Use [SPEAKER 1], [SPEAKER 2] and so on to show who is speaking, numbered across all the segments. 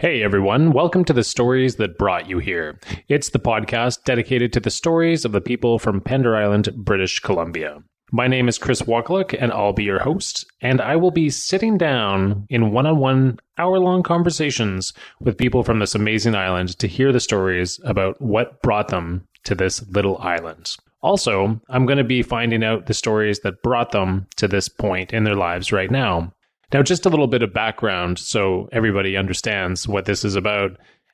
[SPEAKER 1] Hey everyone, welcome to the Stories That Brought You Here. It's the podcast dedicated to the stories of the people from Pender Island, British Columbia. My name is Chris Wakaluk, and I'll be your host, and I will be sitting down in one-on-one, hour-long conversations with people from this amazing island to hear the stories about what brought them to this little island. Also, I'm going to be finding out the stories that brought them to this point in their lives right now. Now, just a little bit of background so everybody understands what this is about.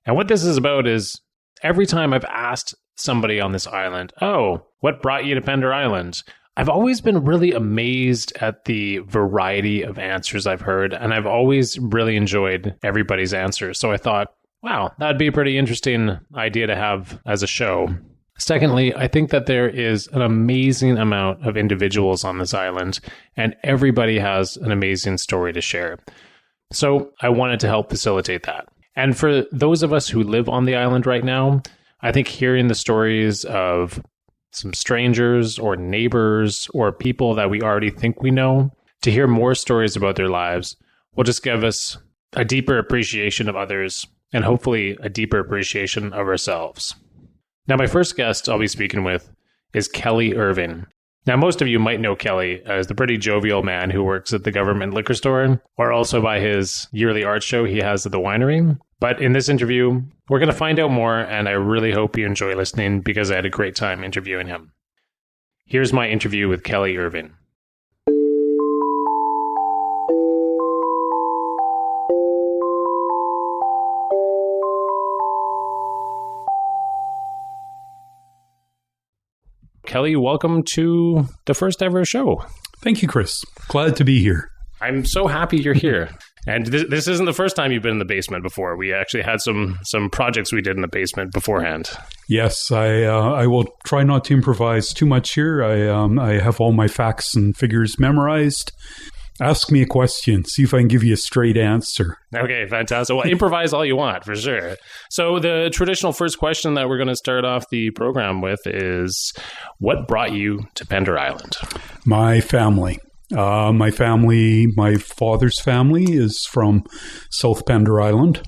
[SPEAKER 1] And what this is about is every time I've asked somebody on this island, oh, what brought you to Pender Island? I've always been really amazed at the variety of answers I've heard, and I've always really enjoyed everybody's answers. So I thought, wow, that'd be a pretty interesting idea to have as a show. Secondly, I think that there is an amazing amount of individuals on this island, and everybody has an amazing story to share. So I wanted to help facilitate that. And for those of us who live on the island right now, I think hearing the stories of some strangers or neighbors or people that we already think we know, to hear more stories about their lives will just give us a deeper appreciation of others and hopefully a deeper appreciation of ourselves. Now, my first guest I'll be speaking with is Kelly Irving. Now, most of you might know Kelly as the pretty jovial man who works at the government liquor store, or also by his yearly art show he has at the winery. But in this interview, we're going to find out more, and I really hope you enjoy listening because I had a great time interviewing him. Here's my interview with Kelly Irving. Kelly, welcome to the first ever show.
[SPEAKER 2] Thank you, Chris. Glad to be here.
[SPEAKER 1] I'm so happy you're here. And this isn't the first time you've been in the basement before. We actually had some projects we did in the basement beforehand.
[SPEAKER 2] Yes, I will try not to improvise too much here. I have all my facts and figures memorized. Ask me a question. See if I can give you a straight answer.
[SPEAKER 1] Okay, fantastic. Well, improvise all you want, for sure. So the traditional first question that we're going to start off the program with is, what brought you to Pender Island?
[SPEAKER 2] My family. My father's family is from South Pender Island,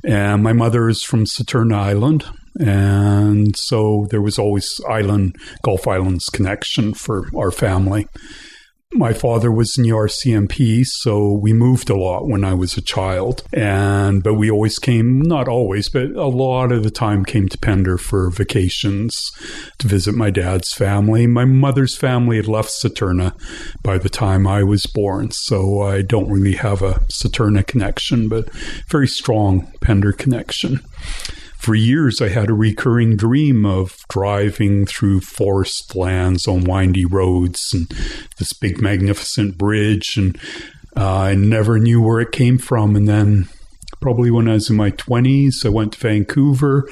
[SPEAKER 2] and my mother is from Saturna Island. And so there was always Gulf Islands connection for our family. My father was in the RCMP, so we moved a lot when I was a child. But we always came, not always, but a lot of the time came to Pender for vacations to visit my dad's family. My mother's family had left Saturna by the time I was born, so I don't really have a Saturna connection, but very strong Pender connection. For years, I had a recurring dream of driving through forest lands on windy roads and this big, magnificent bridge. And I never knew where it came from. And then probably when I was in my 20s, I went to Vancouver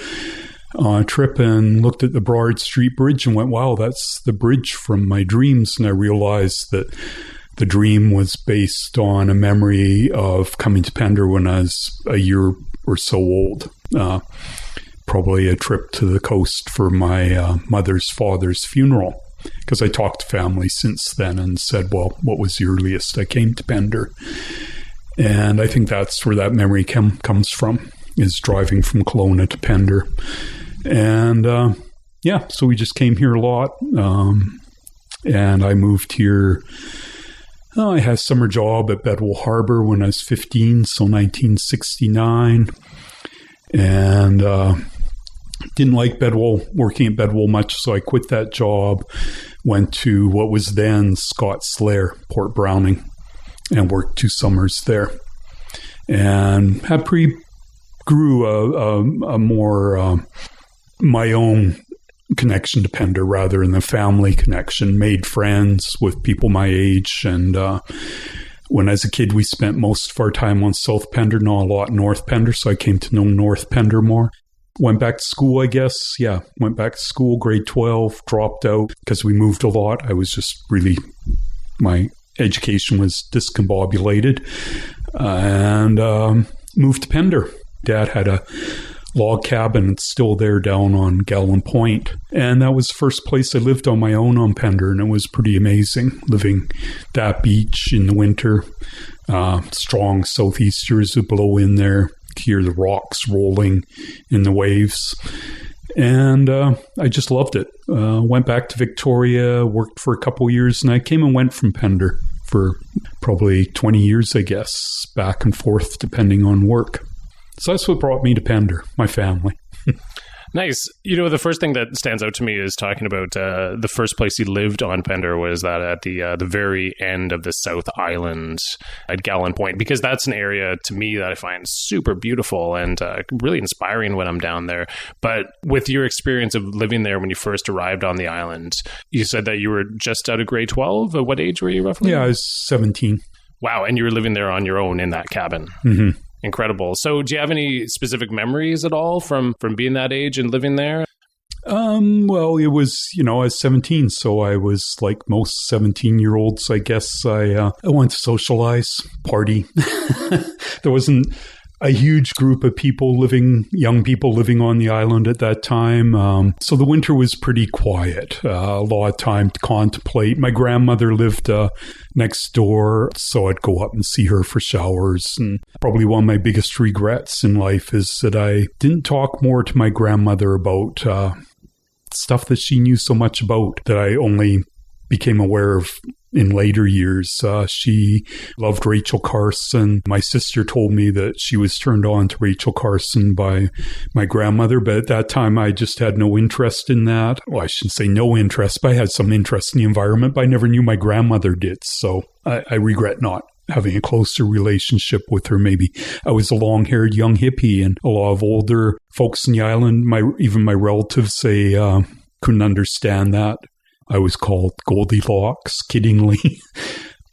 [SPEAKER 2] on a trip and looked at the Broad Street Bridge and went, wow, that's the bridge from my dreams. And I realized that the dream was based on a memory of coming to Pender when I was a year or so old. Probably a trip to the coast for my mother's father's funeral, because I talked to family since then and said, well, what was the earliest I came to Pender? And I think that's where that memory comes from, is driving from Kelowna to Pender. And so we just came here a lot. And I moved here. I had a summer job at Bedwell Harbour when I was 15, so 1969. And didn't like working at Bedwell much, so I quit that job, went to what was then Scott's Lair, Port Browning, and worked 2 summers there. And grew a more my own connection to Pender rather than a family connection, made friends with people my age. And when as a kid, we spent most of our time on South Pender, not a lot North Pender, so I came to know North Pender more. Went back to school, I guess. Yeah, went back to school, grade 12, dropped out because we moved a lot. I was just really, my education was discombobulated, and moved to Pender. Dad had a log cabin. It's still there down on Gallon Point. And that was the first place I lived on my own on Pender, and it was pretty amazing living that beach in the winter. Strong southeasters would blow in there. hear the rocks rolling in the waves. And I just loved it. Went back to Victoria, worked for a couple of years, and I came and went from Pender for probably 20 years, I guess, back and forth depending on work. So that's what brought me to Pender, my family.
[SPEAKER 1] Nice. The first thing that stands out to me is talking about the first place you lived on Pender was that at the very end of the South Island at Gallant Point, because that's an area to me that I find super beautiful and really inspiring when I'm down there. But with your experience of living there when you first arrived on the island, you said that you were just out of grade 12. What age were you roughly?
[SPEAKER 2] Yeah, I was 17.
[SPEAKER 1] Wow. And you were living there on your own in that cabin.
[SPEAKER 2] Mm-hmm.
[SPEAKER 1] Incredible. So do you have any specific memories at all from being that age and living there?
[SPEAKER 2] Well, it was, I was 17, so I was like most 17-year-olds, I guess. I went to socialize, party. There wasn't a huge group of young people living on the island at that time. So the winter was pretty quiet. A lot of time to contemplate. My grandmother lived next door, so I'd go up and see her for showers. And probably one of my biggest regrets in life is that I didn't talk more to my grandmother about stuff that she knew so much about that I only became aware of in later years. She loved Rachel Carson. My sister told me that she was turned on to Rachel Carson by my grandmother, but at that time I just had no interest in that. Well, I shouldn't say no interest, but I had some interest in the environment, but I never knew my grandmother did. So I regret not having a closer relationship with her. Maybe I was a long-haired young hippie, and a lot of older folks in the island, even my relatives, they couldn't understand that. I was called Goldilocks, kiddingly.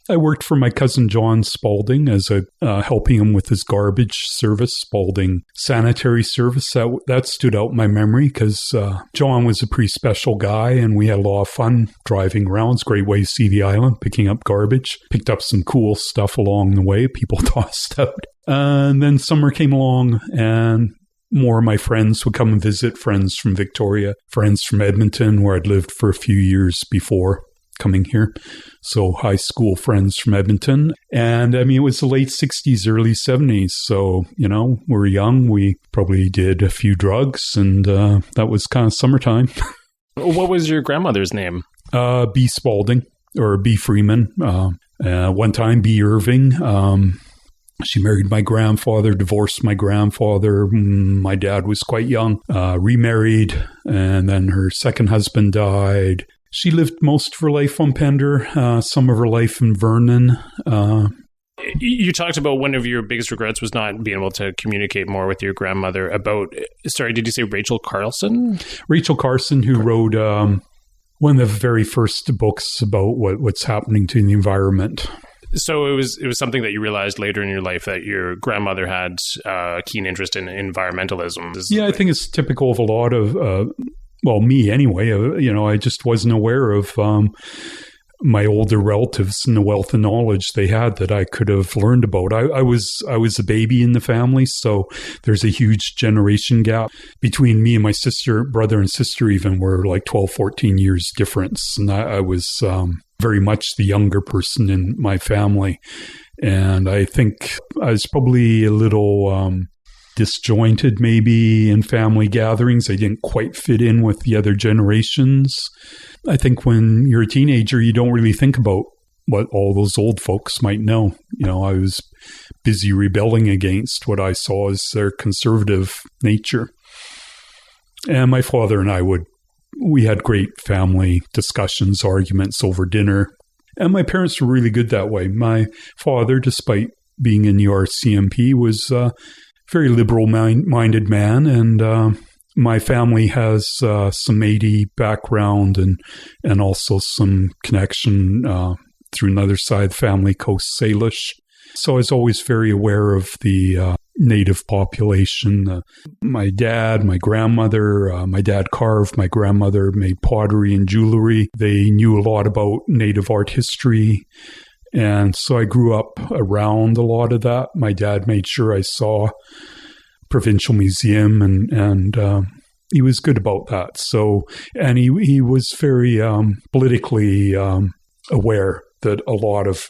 [SPEAKER 2] I worked for my cousin John Spalding as helping him with his garbage service, Spalding Sanitary Service. That stood out in my memory because John was a pretty special guy, and we had a lot of fun driving around. It's a great way to see the island, picking up garbage. Picked up some cool stuff along the way people tossed out. And then summer came along, and more of my friends would come and visit, friends from Victoria, friends from Edmonton, where I'd lived for a few years before coming here. So high school friends from Edmonton. And I mean, it was the late 60s, early 70s. So, we were young. We probably did a few drugs, and that was kind of summertime.
[SPEAKER 1] What was your grandmother's name?
[SPEAKER 2] B. Spalding, or B. Freeman. One time, B. Irving. She married my grandfather, divorced my grandfather. My dad was quite young, remarried, and then her second husband died. She lived most of her life on Pender, some of her life in Vernon.
[SPEAKER 1] You talked about one of your biggest regrets was not being able to communicate more with your grandmother about, sorry, did you say Rachel Carson?
[SPEAKER 2] Rachel Carson, who wrote one of the very first books about what's happening to the environment.
[SPEAKER 1] So it was something that you realized later in your life that your grandmother had a keen interest in environmentalism.
[SPEAKER 2] Yeah, I think it's typical of a lot of, me anyway. I just wasn't aware of my older relatives and the wealth of knowledge they had that I could have learned about. I was a baby in the family, so there's a huge generation gap between me and my brother and sister even were like 12, 14 years difference. And I was very much the younger person in my family. And I think I was probably a little disjointed maybe in family gatherings. I didn't quite fit in with the other generations. I think when you're a teenager, you don't really think about what all those old folks might know. I was busy rebelling against what I saw as their conservative nature. And my father and I we had great family discussions, arguments over dinner. And my parents were really good that way. My father, despite being in the RCMP, was a very liberal-minded man. And my family has some Métis background and also some connection through another side of the family, Coast Salish. So I was always very aware of the native population. My dad, my grandmother, my dad carved, my grandmother made pottery and jewelry. They knew a lot about native art history. And so I grew up around a lot of that. My dad made sure I saw Provincial Museum and he was good about that. So, and he was very politically aware that a lot of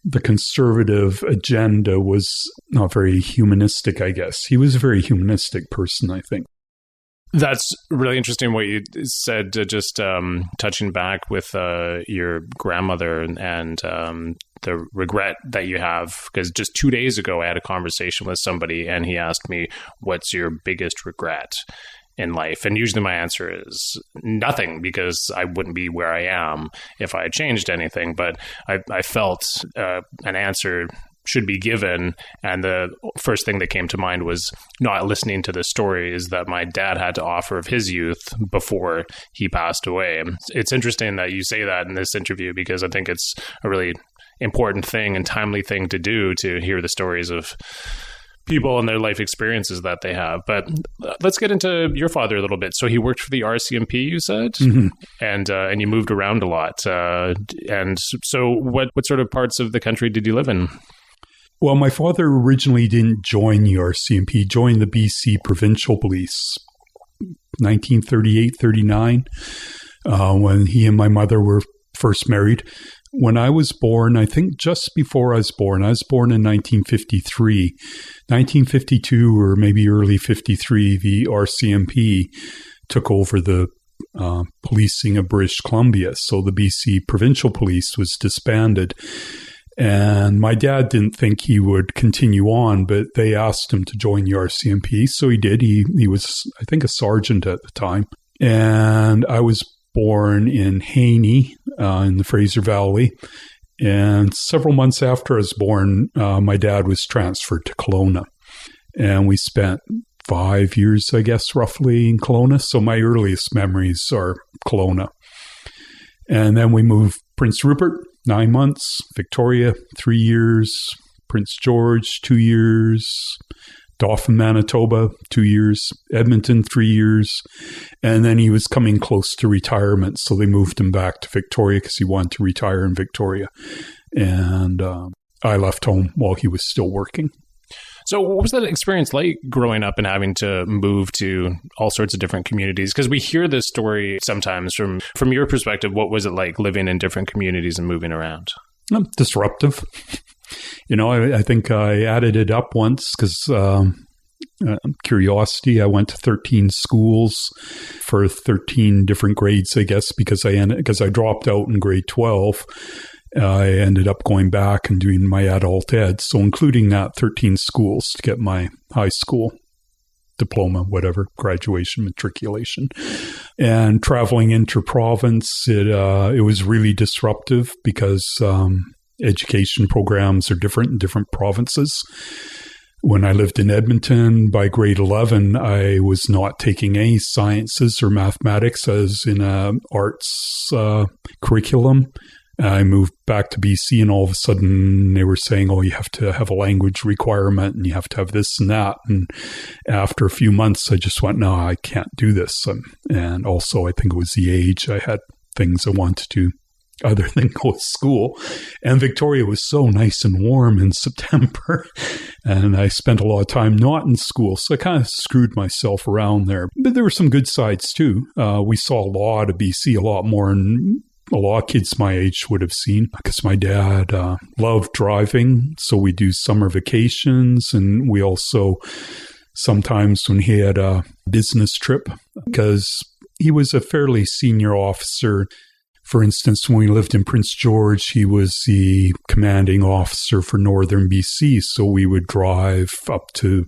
[SPEAKER 2] the conservative agenda was not very humanistic, I guess. He was a very humanistic person, I think.
[SPEAKER 1] That's really interesting what you said, just touching back with your grandmother and the regret that you have. Because just 2 days ago, I had a conversation with somebody and he asked me, what's your biggest regret in life? And usually my answer is nothing, because I wouldn't be where I am if I had changed anything. But I felt an answer should be given, and the first thing that came to mind was not listening to the stories that my dad had to offer of his youth before he passed away. It's interesting that you say that in this interview, because I think it's a really important thing and timely thing to do, to hear the stories of people and their life experiences that they have. But let's get into your father a little bit. So he worked for the RCMP, you said, and you moved around a lot. And so what sort of parts of the country did you live in?
[SPEAKER 2] Well, my father originally didn't join the RCMP. He joined the BC Provincial Police 1938-39, when he and my mother were first married. When I was born, I think just before I was born in 1953. 1952 or maybe early 53, the RCMP took over the policing of British Columbia. So the BC Provincial Police was disbanded. And my dad didn't think he would continue on, but they asked him to join the RCMP. So he did. He was, I think, a sergeant at the time. And I was born in Haney in the Fraser Valley. And several months after I was born, my dad was transferred to Kelowna. And we spent 5 years, I guess, roughly in Kelowna. So my earliest memories are Kelowna. And then we moved Prince Rupert, 9 months, Victoria, 3 years, Prince George, 2 years, Dauphin, Manitoba, 2 years, Edmonton, 3 years. And then he was coming close to retirement, so they moved him back to Victoria because he wanted to retire in Victoria. And I left home while he was still working.
[SPEAKER 1] So what was that experience like growing up and having to move to all sorts of different communities? Because we hear this story sometimes from your perspective. What was it like living in different communities and moving around?
[SPEAKER 2] Disruptive. I think I added it up once because curiosity. I went to 13 schools for 13 different grades, I guess, because I dropped out in grade 12. I ended up going back and doing my adult ed, so including that 13 schools to get my high school diploma, whatever, graduation, matriculation. And traveling inter-province, it was really disruptive because education programs are different in different provinces. When I lived in Edmonton, by grade 11, I was not taking any sciences or mathematics as in an arts curriculum. I moved back to BC and all of a sudden they were saying, you have to have a language requirement and you have to have this and that. And after a few months, I just went, no, I can't do this. And also I think it was the age. I had things I wanted to do other than go to school. And Victoria was so nice and warm in September. And I spent a lot of time not in school. So I kind of screwed myself around there. But there were some good sides too. We saw a lot of BC, a lot more than a lot of kids my age would have seen, because my dad loved driving. So we do summer vacations, and we also sometimes when he had a business trip, because he was a fairly senior officer. For instance, when we lived in Prince George, he was the commanding officer for Northern BC. So we would drive up to,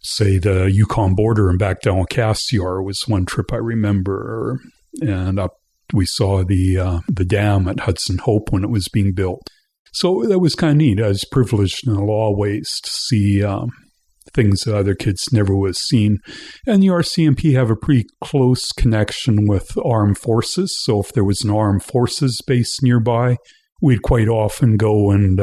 [SPEAKER 2] say, the Yukon border and back down Cassiar was one trip I remember, and up. We saw the dam at Hudson Hope when it was being built. So that was kind of neat. I was privileged in a lot of ways to see things that other kids never would have seen. And the RCMP have a pretty close connection with armed forces. So if there was an armed forces base nearby, we'd quite often go and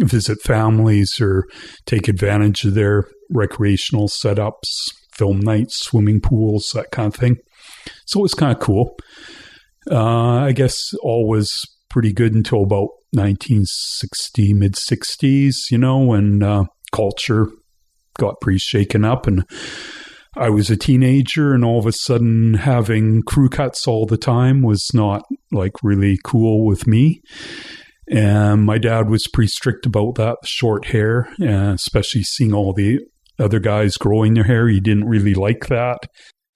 [SPEAKER 2] visit families or take advantage of their recreational setups, film nights, swimming pools, that kind of thing. So it was kind of cool. I guess all was pretty good until about 1960, mid-60s, when culture got pretty shaken up. And I was a teenager, and all of a sudden having crew cuts all the time was not like really cool with me. And my dad was pretty strict about that, short hair, and especially seeing all the other guys growing their hair. He didn't really like that.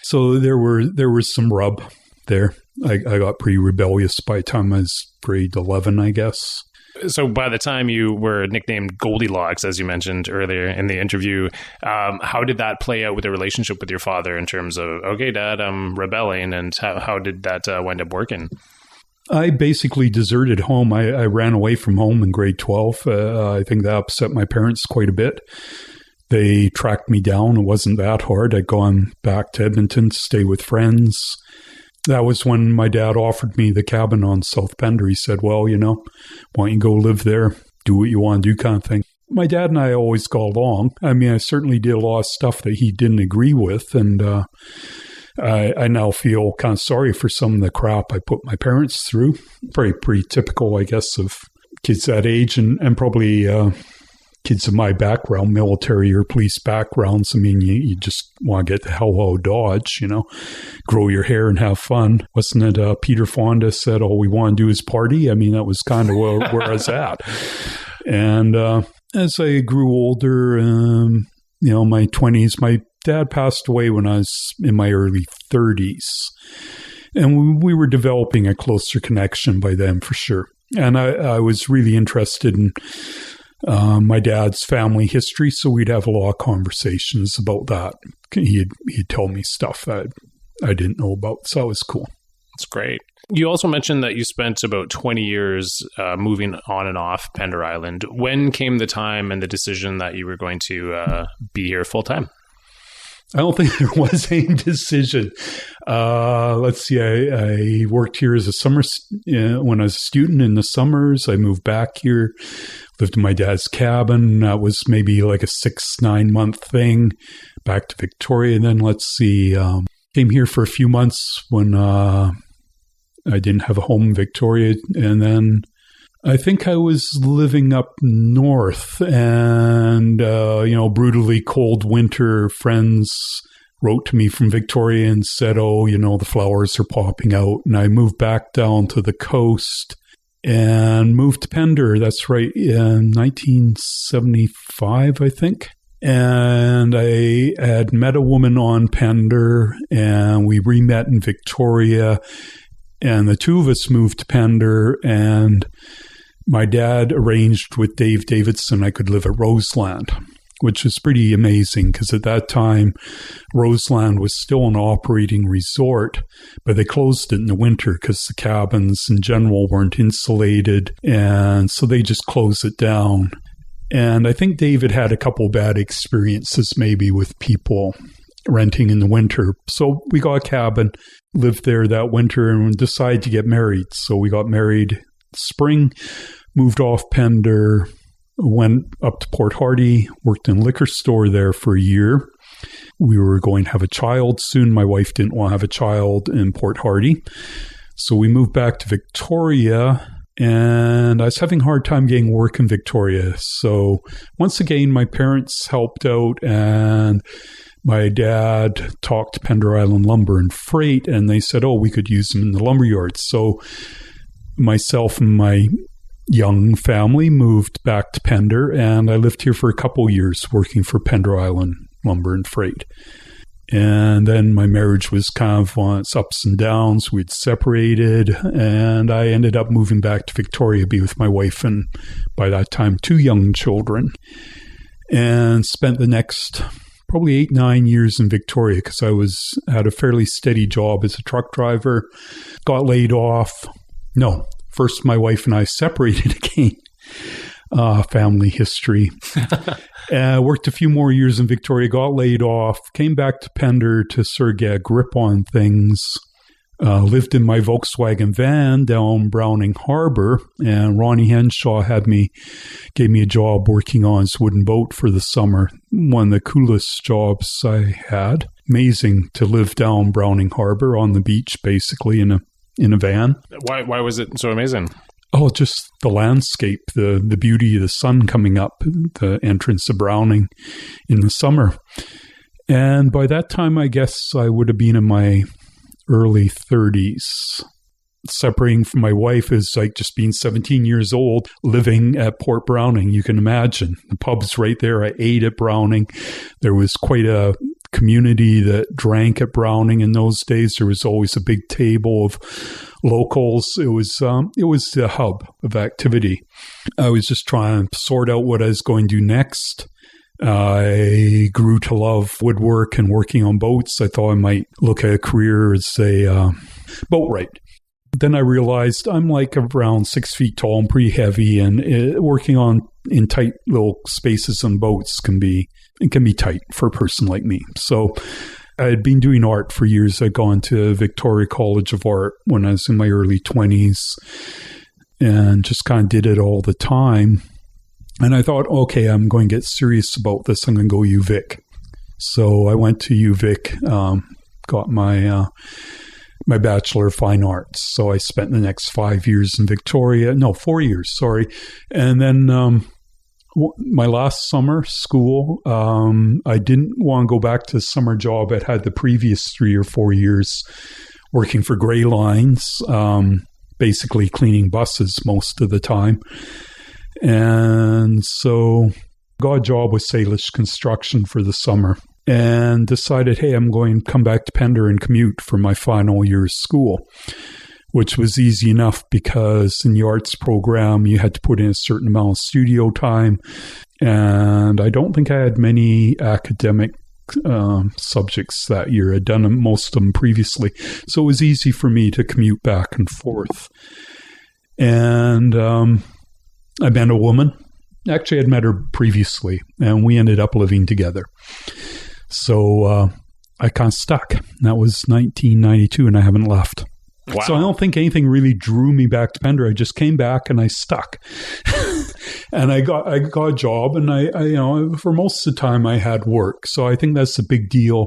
[SPEAKER 2] So there was some rub there. I got pretty rebellious by the time I was grade 11, I guess.
[SPEAKER 1] So by the time you were nicknamed Goldilocks, as you mentioned earlier in the interview, how did that play out with the relationship with your father in terms of, okay, Dad, I'm rebelling, and how did that wind up working?
[SPEAKER 2] I basically deserted home. I ran away from home in grade 12. I think that upset my parents quite a bit. They tracked me down. It wasn't that hard. I'd gone back to Edmonton to stay with friends. That was when my dad offered me the cabin on South Pender. He said, well, why don't you go live there, do what you want to do kind of thing. My dad and I always got along. I mean, I certainly did a lot of stuff that he didn't agree with. And I now feel kind of sorry for some of the crap I put my parents through. Pretty typical, I guess, of kids that age and probably kids of my background, military or police backgrounds. I mean, you just want to get the hell out of Dodge, grow your hair and have fun. Wasn't it Peter Fonda said, all we want to do is party? I mean, that was kind of where I was at. And as I grew older, my 20s, my dad passed away when I was in my early 30s. And we were developing a closer connection by then for sure. And I was really interested in my dad's family history, so we'd have a lot of conversations about that. He'd tell me stuff that I didn't know about, so it was cool.
[SPEAKER 1] That's great. You also mentioned that you spent about 20 years moving on and off Pender Island. When came the time and the decision that you were going to be here full time?
[SPEAKER 2] I don't think there was any decision. Let's see. I worked here as a summer when I was a student in the summers. I moved back here, lived in my dad's cabin. That was maybe like a 6-9 month thing. Back to Victoria. And then came here for a few months when I didn't have a home in Victoria. And then I think I was living up north and, brutally cold winter. Friends wrote to me from Victoria and said, the flowers are popping out. And I moved back down to the coast and moved to Pender. That's right, in 1975, I think. And I had met a woman on Pender and we re-met in Victoria. And the two of us moved to Pender, and my dad arranged with Dave Davidson I could live at Roseland, which is pretty amazing because at that time, Roseland was still an operating resort, but they closed it in the winter because the cabins in general weren't insulated, and so they just closed it down. And I think David had a couple bad experiences maybe with people renting in the winter. So we got a cabin, lived there that winter, and decided to get married. So we got married spring, moved off Pender, went up to Port Hardy, worked in a liquor store there for a year. We were going to have a child soon. My wife didn't want to have a child in Port Hardy. So we moved back to Victoria, and I was having a hard time getting work in Victoria. So once again, my parents helped out, and my dad talked to Pender Island Lumber and Freight, and they said, we could use them in the lumber yards. So myself and my young family moved back to Pender, and I lived here for a couple of years working for Pender Island Lumber and Freight. And then my marriage was kind of on its ups and downs. We'd separated, and I ended up moving back to Victoria to be with my wife and, by that time, 2 young children, and spent the next probably 8-9 years in Victoria because I had a fairly steady job as a truck driver, got laid off. No, first my wife and I separated again. Family history. Worked a few more years in Victoria, got laid off, came back to Pender to sort of get a grip on things. Lived in my Volkswagen van down Browning Harbor, and Ronnie Henshaw gave me a job working on his wooden boat for the summer. One of the coolest jobs I had. Amazing to live down Browning Harbor on the beach, basically in a van.
[SPEAKER 1] Why was it so amazing?
[SPEAKER 2] Oh, just the landscape, the beauty of the sun coming up, the entrance of Browning in the summer. And by that time, I guess I would have been in my early 30s. separating from my wife is like just being 17 years old, living at Port Browning. You can imagine. The pub's right there. I ate at Browning. There was quite a community that drank at Browning in those days. There was always a big table of locals. It was the hub of activity. I was just trying to sort out what I was going to do next. I grew to love woodwork and working on boats. I thought I might look at a career as a boatwright. Then I realized I'm like around 6 feet tall and pretty heavy, and working in tight little spaces on boats can be tight for a person like me. So I had been doing art for years. I'd gone to Victoria College of Art when I was in my early 20s and just kind of did it all the time. And I thought, okay, I'm going to get serious about this. I'm going to go UVic. So I went to UVic, got my Bachelor of Fine Arts. So I spent the next 4 years, sorry. And then my last summer school, I didn't want to go back to the summer job. I'd had the previous 3 or 4 years working for Grey Lines, basically cleaning buses most of the time. And so got a job with Salish Construction for the summer and decided, hey, I'm going to come back to Pender and commute for my final year of school, which was easy enough because in the arts program, you had to put in a certain amount of studio time. And I don't think I had many academic subjects that year. I'd done most of them previously. So it was easy for me to commute back and forth. And I met a woman. Actually, I'd met her previously, and we ended up living together. So I kind of stuck. That was 1992, and I haven't left.
[SPEAKER 1] Wow.
[SPEAKER 2] So I don't think anything really drew me back to Pender. I just came back and I stuck. And I got a job, and I for most of the time I had work. So I think that's the big deal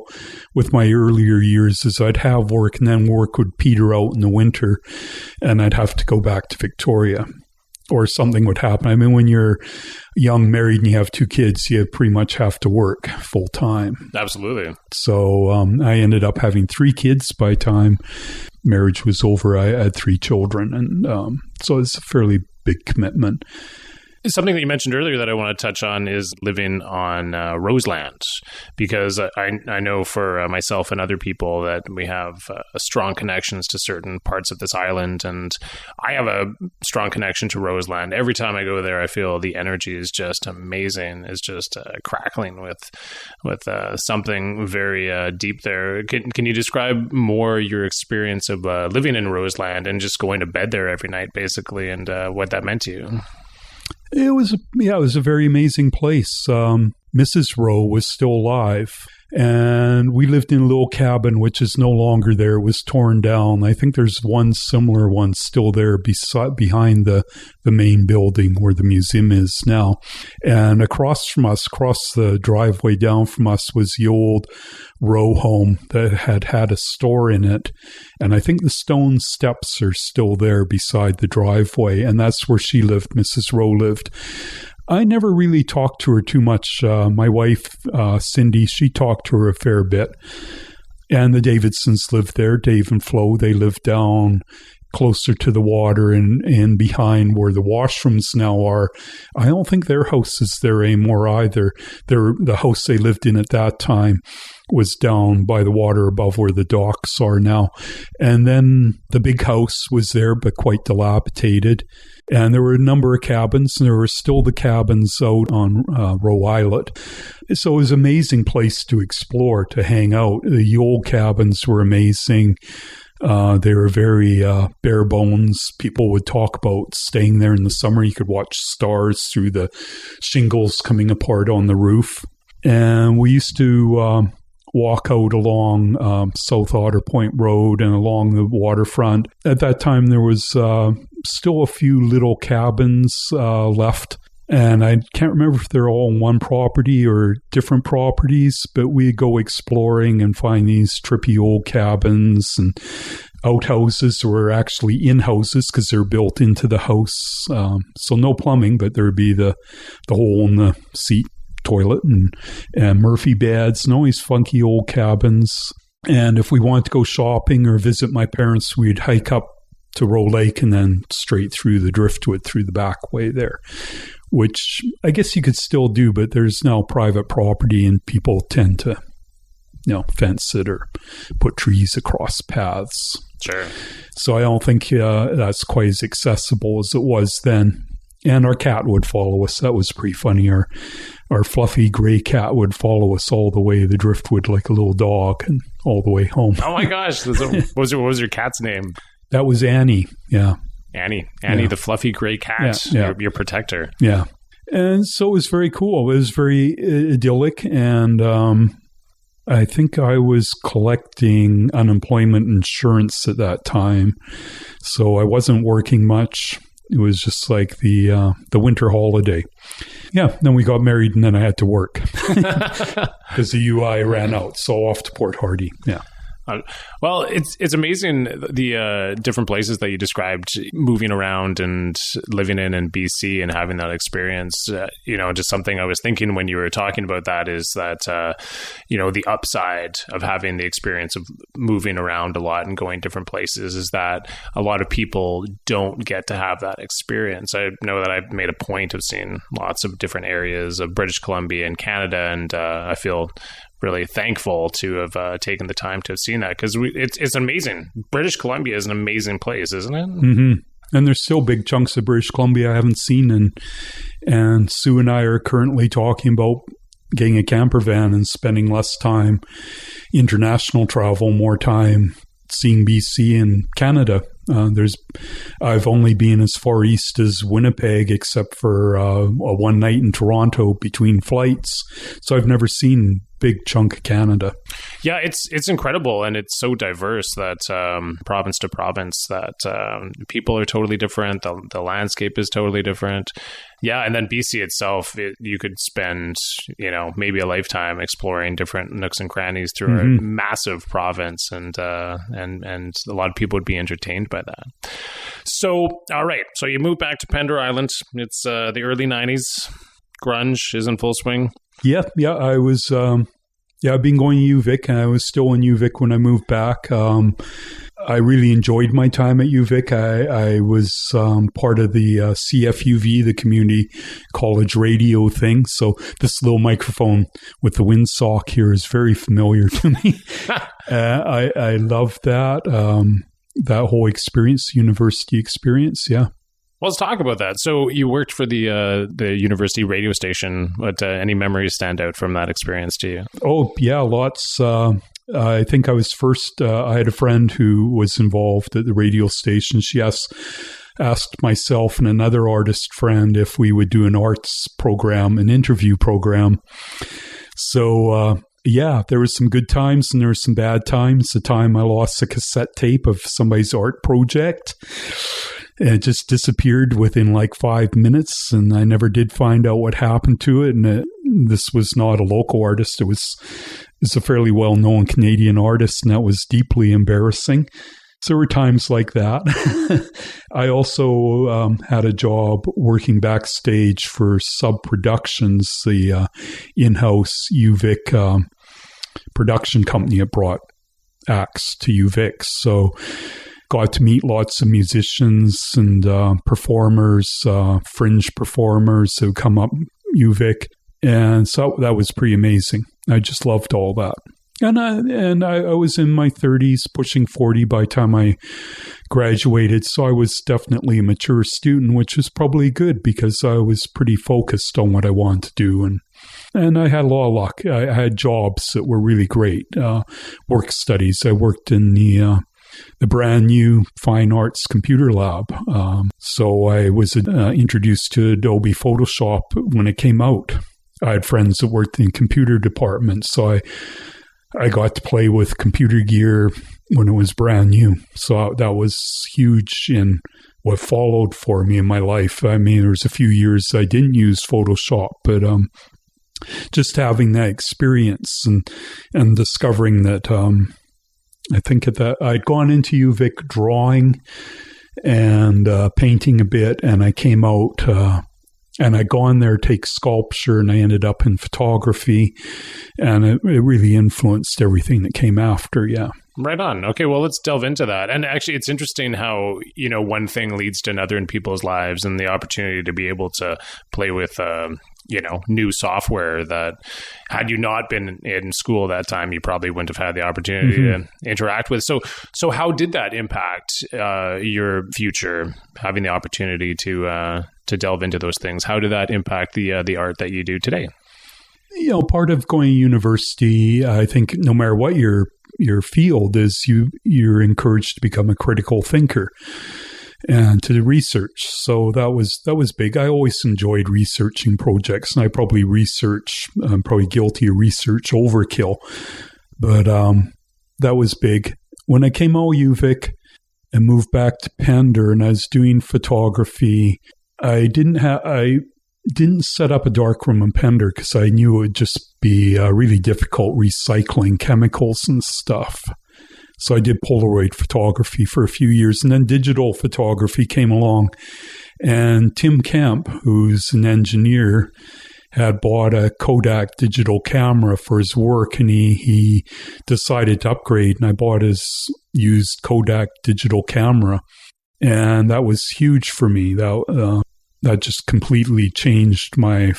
[SPEAKER 2] with my earlier years is I'd have work, and then work would peter out in the winter, and I'd have to go back to Victoria. Or something would happen. I mean, when you're young, married, and you have 2 kids, you pretty much have to work full time.
[SPEAKER 1] Absolutely.
[SPEAKER 2] So I ended up having 3 kids by the time marriage was over. I had 3 children. And so it's a fairly big commitment.
[SPEAKER 1] Something that you mentioned earlier that I want to touch on is living on Roseland, because I know for myself and other people that we have strong connections to certain parts of this island, and I have a strong connection to Roseland. Every time I go there, I feel the energy is just amazing. It's just crackling with something very deep there. Can you describe more your experience of living in Roseland and just going to bed there every night, basically, and what that meant to you?
[SPEAKER 2] It was a very amazing place. Mrs. Rowe was still alive, and we lived in a little cabin, which is no longer there. It was torn down. I think there's one similar one still there behind the main building where the museum is now. And across the driveway down from us was the old row home that had a store in it. And I think the stone steps are still there beside the driveway. And that's where she lived, Mrs. Rowe lived. I never really talked to her too much. My wife, Cindy, she talked to her a fair bit. And the Davidsons lived there, Dave and Flo. They lived down closer to the water and behind where the washrooms now are. I don't think their house is there anymore either. The house they lived in at that time was down by the water above where the docks are now. And then the big house was there, but quite dilapidated. And there were a number of cabins, and there were still the cabins out on Roe Islet. So it was an amazing place to explore, to hang out. The old cabins were amazing. They were very bare bones. People would talk about staying there in the summer. You could watch stars through the shingles coming apart on the roof. And we used to walk out along South Otter Point Road and along the waterfront. At that time, there was still a few little cabins left. And I can't remember if they're all on one property or different properties, but we go exploring and find these trippy old cabins and outhouses were actually in houses because they're built into the house. So no plumbing, but there'd be the hole in the seat, toilet, and Murphy beds and all these funky old cabins. And if we wanted to go shopping or visit my parents, we'd hike up Roe Lake and then straight through the driftwood through the back way there, which I guess you could still do, but there's now private property and people tend to, fence it or put trees across paths.
[SPEAKER 1] Sure.
[SPEAKER 2] So I don't think that's quite as accessible as it was then. And our cat would follow us. That was pretty funny. Our fluffy gray cat would follow us all the way the driftwood like a little dog and all the way home.
[SPEAKER 1] Oh my gosh. What was your cat's name?
[SPEAKER 2] That was Annie. Yeah.
[SPEAKER 1] Annie, the fluffy gray cat, your protector.
[SPEAKER 2] Yeah. And so it was very cool. It was very idyllic. And I think I was collecting unemployment insurance at that time. So I wasn't working much. It was just like the winter holiday. Yeah. Then we got married and then I had to work because the UI ran out. So off to Port Hardy. Yeah.
[SPEAKER 1] Well, it's amazing the different places that you described, moving around and living in BC and having that experience. Just something I was thinking when you were talking about that is that, the upside of having the experience of moving around a lot and going different places is that a lot of people don't get to have that experience. I know that I've made a point of seeing lots of different areas of British Columbia and Canada, and I feel really thankful to have taken the time to have seen that because it's amazing. British Columbia is an amazing place, isn't it?
[SPEAKER 2] Mm-hmm. And there's still big chunks of British Columbia I haven't seen, and Sue and I are currently talking about getting a camper van and spending less time international travel, more time seeing BC and Canada. I've only been as far east as Winnipeg, except for a one night in Toronto between flights. So I've never seen big chunk of Canada.
[SPEAKER 1] Yeah, it's incredible, and it's so diverse that province to province that people are totally different. The landscape is totally different. Yeah, and then BC itself, you could spend maybe a lifetime exploring different nooks and crannies through a massive province, and a lot of people would be entertained by that. So, all right, so you moved back to Pender Island. It's the early 90s. Grunge is in full swing.
[SPEAKER 2] Yeah, I was. I've been going to UVic, and I was still in UVic when I moved back. I really enjoyed my time at UVic. I was part of the CFUV, the community college radio thing. So this little microphone with the windsock here is very familiar to me. I love that whole experience, university experience. Yeah.
[SPEAKER 1] Well, let's talk about that. So you worked for the university radio station. What any memories stand out from that experience to you?
[SPEAKER 2] Oh, yeah, lots. I think I was first. I had a friend who was involved at the radio station. She asked myself and another artist friend if we would do an arts program, an interview program. So, there was some good times and there were some bad times. The time I lost a cassette tape of somebody's art project. It just disappeared within like 5 minutes, and I never did find out what happened to it. And this was not a local artist. It was a fairly well-known Canadian artist, and that was deeply embarrassing. So there were times like that. I also had a job working backstage for Sub Productions, the in-house UVic production company that brought acts to UVic. So got to meet lots of musicians and performers, fringe performers who come up UVic. And so that was pretty amazing. I just loved all that. And I was in my 30s, pushing 40 by the time I graduated. So I was definitely a mature student, which was probably good because I was pretty focused on what I wanted to do. And I had a lot of luck. I had jobs that were really great. Work studies. I worked in the brand new Fine Arts Computer Lab. So I was introduced to Adobe Photoshop when it came out. I had friends that worked in computer departments, so I got to play with computer gear when it was brand new. So that was huge in what followed for me in my life. I mean, there was a few years I didn't use Photoshop, but just having that experience and discovering that I think I'd gone into UVic drawing and painting a bit, and I came out and I'd gone there to take sculpture, and I ended up in photography, and it really influenced everything that came after. Yeah.
[SPEAKER 1] Right on. Okay, well, let's delve into that. And actually, it's interesting how, one thing leads to another in people's lives, and the opportunity to be able to play with, new software that had you not been in school that time, you probably wouldn't have had the opportunity to interact with. So how did that impact your future, having the opportunity to delve into those things? How did that impact the art that you do today?
[SPEAKER 2] Part of going to university, I think no matter what your field is, you're encouraged to become a critical thinker and to research. So that was big. I always enjoyed researching projects, and I probably I'm probably guilty of research overkill, but that was big. When I came out of UVic and moved back to Pender, and I was doing photography, I didn't set up a darkroom in Pender because I knew it would just be really difficult recycling chemicals and stuff. So I did Polaroid photography for a few years, and then digital photography came along. And Tim Kemp, who's an engineer, had bought a Kodak digital camera for his work, and he decided to upgrade, and I bought his used Kodak digital camera. And that was huge for me. That just completely changed my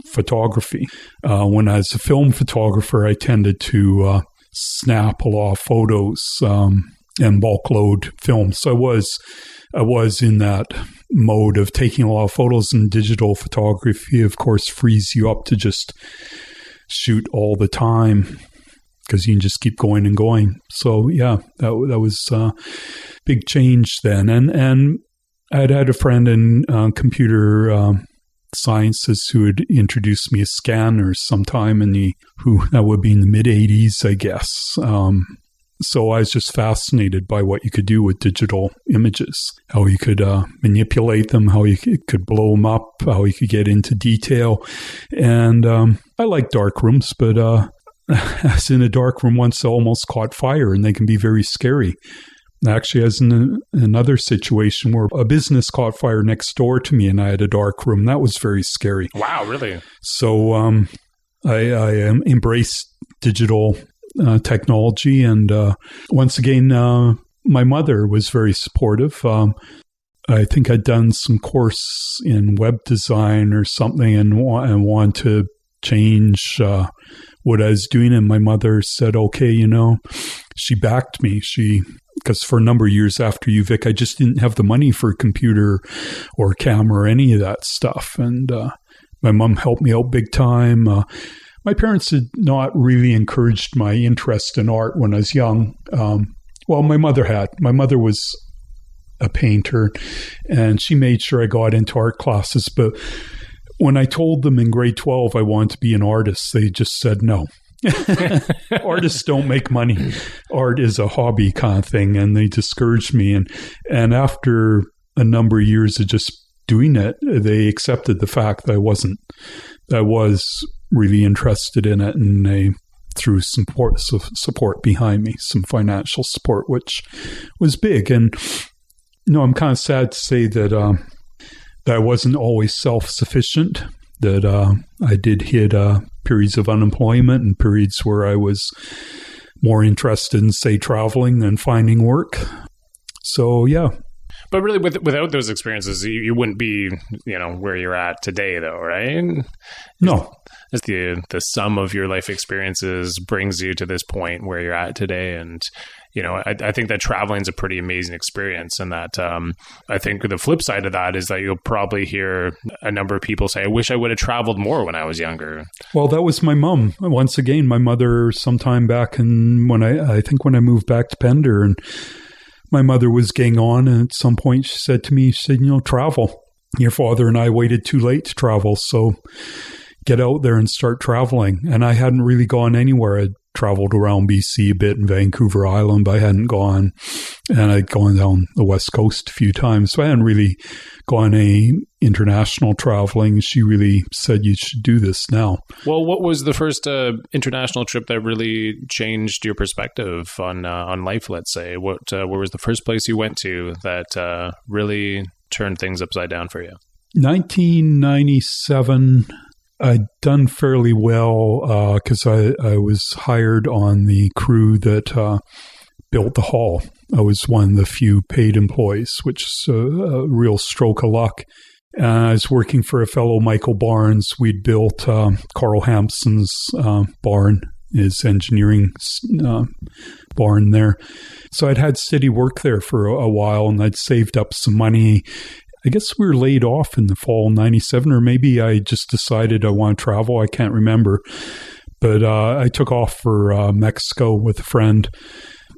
[SPEAKER 2] photography. When I was a film photographer, I tended to snap a lot of photos and bulk load film. So I was in that mode of taking a lot of photos, and digital photography, of course, frees you up to just shoot all the time because you can just keep going and going. So yeah, that was a big change then. And I'd had a friend in computer sciences who had introduced me to scanners sometime that would be in the mid-'80s, I guess. So I was just fascinated by what you could do with digital images, how you could manipulate them, how you could blow them up, how you could get into detail. And I like dark rooms, but I was in a dark room once, I almost caught fire, and they can be very scary. Actually, I was in another situation where a business caught fire next door to me, and I had a dark room. That was very scary.
[SPEAKER 1] Wow, really?
[SPEAKER 2] So I embraced digital technology, and once again, my mother was very supportive. I think I'd done some course in web design or something, and wanted to change what I was doing, and my mother said, okay, she backed me. Because for a number of years after UVic, I just didn't have the money for a computer or camera or any of that stuff. And my mom helped me out big time. My parents had not really encouraged my interest in art when I was young. Well, my mother had. My mother was a painter, and she made sure I got into art classes. But when I told them in grade 12 I wanted to be an artist, they just said no. Artists don't make money. Art is a hobby kind of thing, and they discouraged me. And after a number of years of just doing it, they accepted the fact that I was really interested in it, and they threw some support behind me, some financial support, which was big. And I'm kind of sad to say that I wasn't always self-sufficient, that I did hit periods of unemployment and periods where I was more interested in, say, traveling than finding work. So, yeah.
[SPEAKER 1] But really, without those experiences, you wouldn't be, where you're at today, though, right?
[SPEAKER 2] No.
[SPEAKER 1] It's the sum of your life experiences brings you to this point where you're at today. And, I think that traveling is a pretty amazing experience. And that I think the flip side of that is that you'll probably hear a number of people say, I wish I would have traveled more when I was younger.
[SPEAKER 2] Well, that was my mom. Once again, my mother, sometime back when I moved back to Pender, and my mother was getting on, and at some point she said to me, travel. Your father and I waited too late to travel, so get out there and start traveling. And I hadn't really gone anywhere. I'd traveled around BC a bit in Vancouver Island, but I hadn't gone, and I'd gone down the West Coast a few times. So I hadn't really gone any international traveling. She really said, you should do this now.
[SPEAKER 1] Well, what was the first international trip that really changed your perspective on life, let's say? Where was the first place you went to that really turned things upside down for you?
[SPEAKER 2] 1997. I'd done fairly well because I was hired on the crew that built the hall. I was one of the few paid employees, which is a real stroke of luck. I was working for a fellow, Michael Barnes. We'd built Carl Hampson's barn, his engineering barn there. So I'd had steady work there for a while, and I'd saved up some money. I guess we were laid off in the fall of 97, or maybe I just decided I want to travel. I can't remember. But I took off for Mexico with a friend.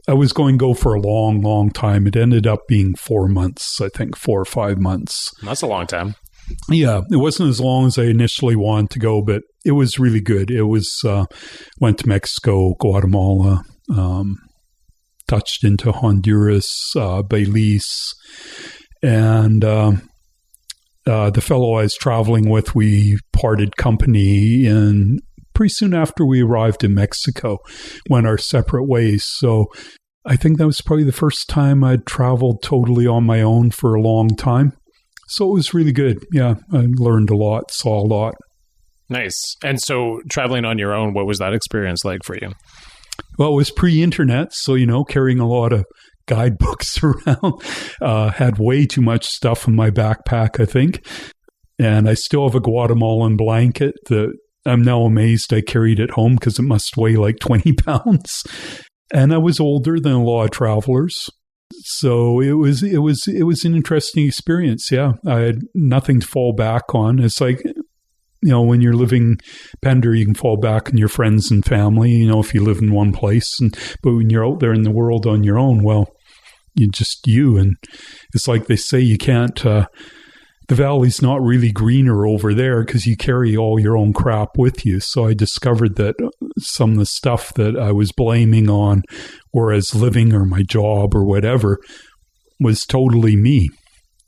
[SPEAKER 2] I was going to go for a long, long time. It ended up being 4 months, I think, 4 or 5 months.
[SPEAKER 1] That's a long time.
[SPEAKER 2] Yeah, it wasn't as long as I initially wanted to go, but it was really good. It was, went to Mexico, Guatemala, touched into Honduras, Belize, and the fellow I was traveling with, we parted company in pretty soon after we arrived in Mexico, went our separate ways. So I think that was probably the first time I'd traveled totally on my own for a long time. So it was really good. Yeah, I learned a lot, saw a lot.
[SPEAKER 1] Nice. And so traveling on your own, what was that experience like for you?
[SPEAKER 2] Well, it was pre-internet, so, carrying a lot of guidebooks around. Had way too much stuff in my backpack, I think. And I still have a Guatemalan blanket that I'm now amazed I carried it home because it must weigh like 20 pounds. And I was older than a lot of travelers. So it was an interesting experience. Yeah, I had nothing to fall back on. It's like, when you're living Pender, you can fall back on your friends and family, if you live in one place. But when you're out there in the world on your own, well, you. And it's like they say, you can't, the valley's not really greener over there because you carry all your own crap with you. So I discovered that some of the stuff that I was blaming on, whereas living or my job or whatever, was totally me.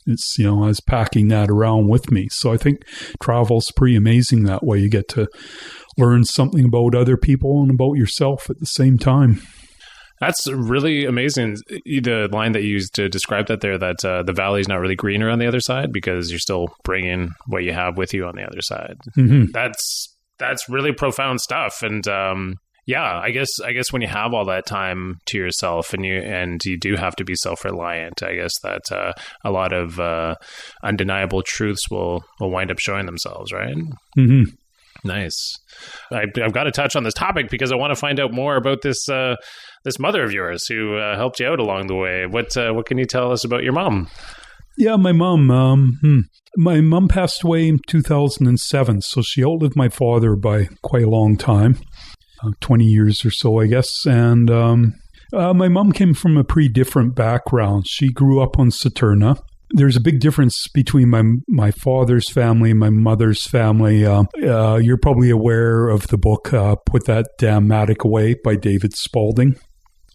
[SPEAKER 2] It's, I was packing that around with me. So I think travel's pretty amazing that way. You get to learn something about other people and about yourself at the same time.
[SPEAKER 1] That's really amazing. The line that you used to describe that there, that the valley's not really greener on the other side because you're still bringing what you have with you on the other side.
[SPEAKER 2] Mm-hmm.
[SPEAKER 1] That's really profound stuff. And I guess when you have all that time to yourself and you do have to be self-reliant, I guess that a lot of undeniable truths will wind up showing themselves, right?
[SPEAKER 2] Mm-hmm.
[SPEAKER 1] Nice. I've got to touch on this topic because I want to find out more about this mother of yours who helped you out along the way. What can you tell us about your mom?
[SPEAKER 2] Yeah, my mom. My mom passed away in 2007, so she outlived my father by quite a long time, 20 years or so, I guess. And my mom came from a pretty different background. She grew up on Saturna. There's a big difference between my father's family and my mother's family. You're probably aware of the book Put That Damn Matic Away by David Spalding.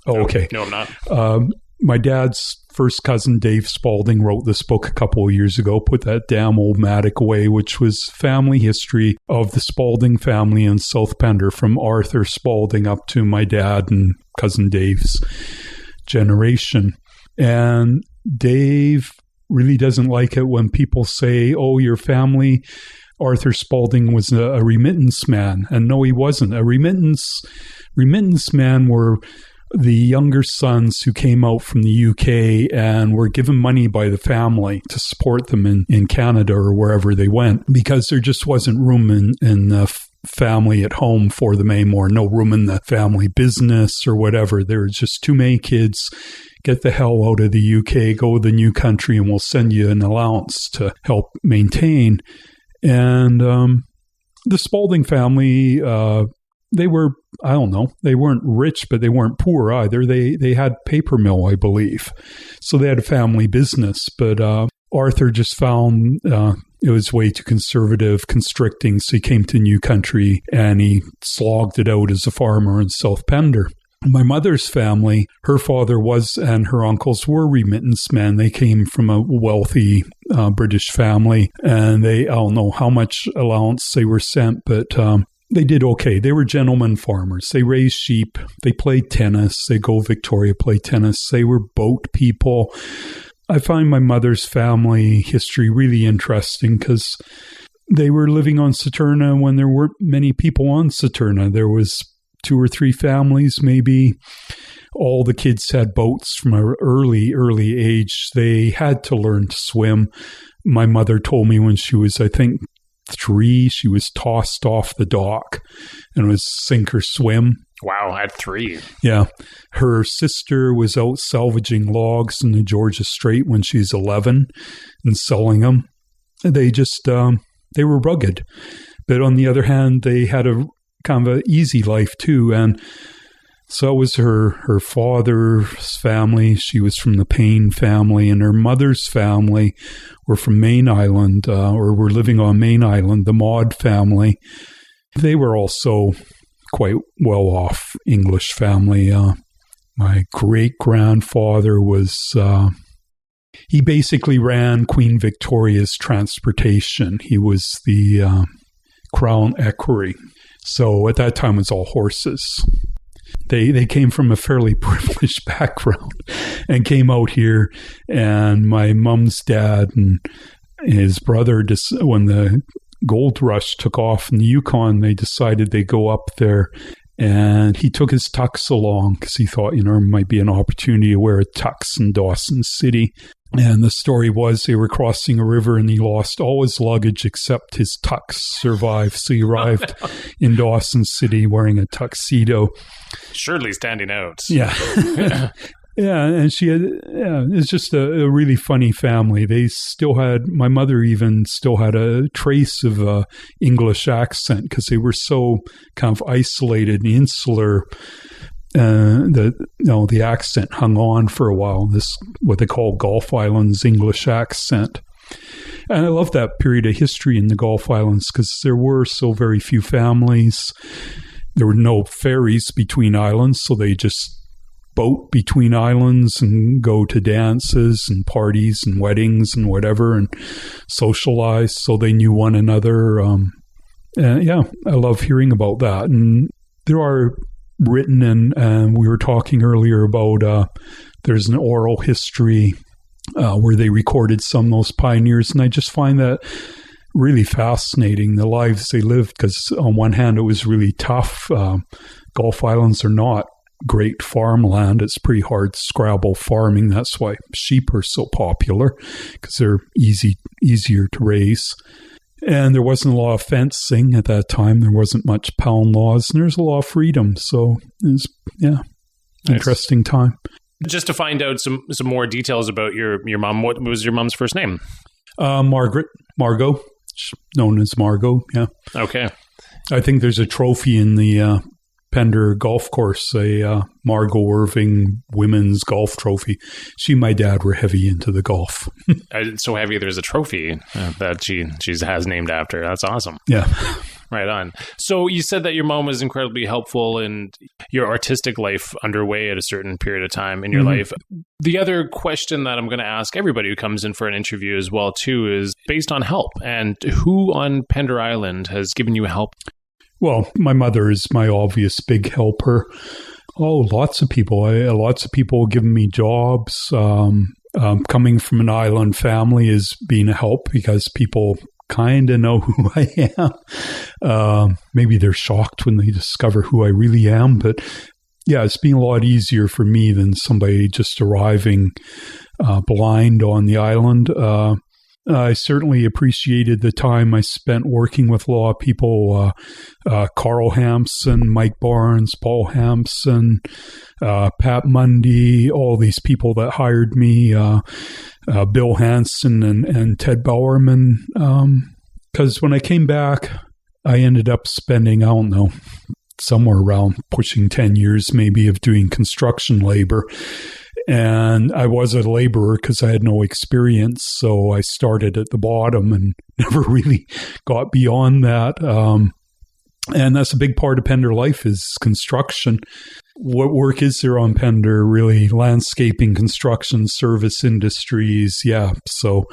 [SPEAKER 2] Oh, okay.
[SPEAKER 1] No, I'm not.
[SPEAKER 2] My dad's first cousin, Dave Spalding, wrote this book a couple of years ago, Put That Damn Old Matic Away, which was family history of the Spalding family in South Pender, from Arthur Spalding up to my dad and cousin Dave's generation. And Dave really doesn't like it when people say, oh, your family, Arthur Spalding was a remittance man. And no, he wasn't. A remittance man were the younger sons who came out from the UK and were given money by the family to support them in Canada or wherever they went, because there just wasn't room in the family at home for them anymore. No room in the family business or whatever. There was just too many kids. Get the hell out of the UK, go to the new country, and we'll send you an allowance to help maintain. And the Spalding family, they were, I don't know, they weren't rich, but they weren't poor either. They had paper mill, I believe. So they had a family business. But Arthur just found it was way too conservative, constricting. So he came to new country and he slogged it out as a farmer in South Pender. My mother's family, her father was, and her uncles were remittance men. They came from a wealthy British family, and I don't know how much allowance they were sent, but they did okay. They were gentlemen farmers. They raised sheep. They played tennis. They go Victoria, play tennis. They were boat people. I find my mother's family history really interesting because they were living on Saturna when there weren't many people on Saturna. There was 2 or 3 families maybe. all the kids had boats from an early age. They had to learn to swim. My mother told me when she was, I think, 3, she was tossed off the dock and it was sink or swim.
[SPEAKER 1] Wow, at 3.
[SPEAKER 2] Yeah. Her sister was out salvaging logs in the Georgia Strait when she was 11 and selling them. They just, they were rugged. But on the other hand, they had a kind of an easy life too. And so was her father's family. She was from the Payne family, and her mother's family were from Main Island, or were living on Main Island, the Maud family. They were also quite well-off English family. My great-grandfather was, he basically ran Queen Victoria's transportation. He was the Crown Equerry. So at that time, it was all horses. They came from a fairly privileged background and came out here. And my mom's dad and his brother, when the gold rush took off in the Yukon, they decided they'd go up there. And he took his tux along because he thought, there might be an opportunity to wear a tux in Dawson City. And the story was they were crossing a river and he lost all his luggage except his tux survived. So he arrived in Dawson City wearing a tuxedo.
[SPEAKER 1] Surely standing out.
[SPEAKER 2] Yeah. Yeah, and she had, it's just a really funny family. They still had, my mother even still had a trace of a English accent because they were so kind of isolated and insular. The accent hung on for a while. This, what they call Gulf Islands English accent. And I love that period of history in the Gulf Islands because there were so very few families. There were no ferries between islands, so they just boat between islands and go to dances and parties and weddings and whatever and socialize so they knew one another. I love hearing about that. And there are written, and we were talking earlier about there's an oral history where they recorded some of those pioneers, and I just find that really fascinating, the lives they lived, because on one hand it was really tough. Gulf Islands are not great farmland. It's pretty hard scrabble farming. That's why sheep are so popular, because they're easier to raise. And there wasn't a lot of fencing at that time. There wasn't much pound laws, and there's a lot of freedom. So it's, interesting time.
[SPEAKER 1] Just to find out some more details about your mom, what was your mom's first name?
[SPEAKER 2] Margot, known as Margot, yeah.
[SPEAKER 1] Okay.
[SPEAKER 2] I think there's a trophy in the Pender golf course, a Margot Irving women's golf trophy. She and my dad were heavy into the golf.
[SPEAKER 1] So heavy there's a trophy that she has named after. That's awesome.
[SPEAKER 2] Yeah.
[SPEAKER 1] Right on. So you said that your mom was incredibly helpful in your artistic life underway at a certain period of time in your life. The other question that I'm going to ask everybody who comes in for an interview as well, too, is based on help. And who on Pender Island has given you help?
[SPEAKER 2] Well, my mother is my obvious big helper. Oh, lots of people. Lots of people giving me jobs. Coming from an island family is being a help because people kind of know who I am. Maybe they're shocked when they discover who I really am. But yeah, it's been a lot easier for me than somebody just arriving blind on the island. I certainly appreciated the time I spent working with a lot of people, Carl Hampson, Mike Barnes, Paul Hampson, Pat Mundy, all these people that hired me, Bill Hansen and Ted Bowerman. Because when I came back, I ended up spending, I don't know, somewhere around pushing 10 years maybe of doing construction labor. And I was a laborer because I had no experience. So I started at the bottom and never really got beyond that. And that's a big part of Pender life is construction. What work is there on Pender? Really landscaping, construction, service industries. Yeah. So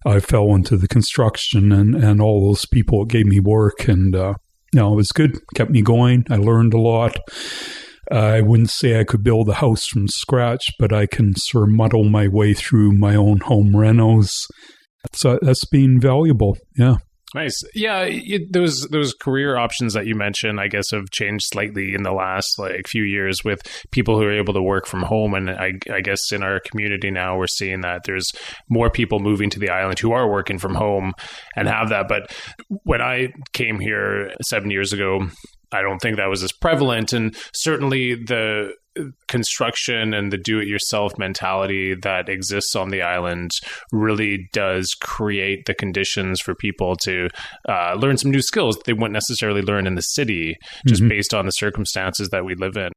[SPEAKER 2] I fell into the construction and all those people gave me work and, it was good. Kept me going. I learned a lot. I wouldn't say I could build a house from scratch, but I can sort of muddle my way through my own home renos. So that's been valuable. Yeah.
[SPEAKER 1] Nice. Yeah, those career options that you mentioned, I guess, have changed slightly in the last few years with people who are able to work from home. And I guess in our community now, we're seeing that there's more people moving to the island who are working from home and have that. But when I came here 7 years ago, I don't think that was as prevalent. And certainly the construction and the do-it-yourself mentality that exists on the island really does create the conditions for people to learn some new skills that they wouldn't necessarily learn in the city, just based on the circumstances that we live in.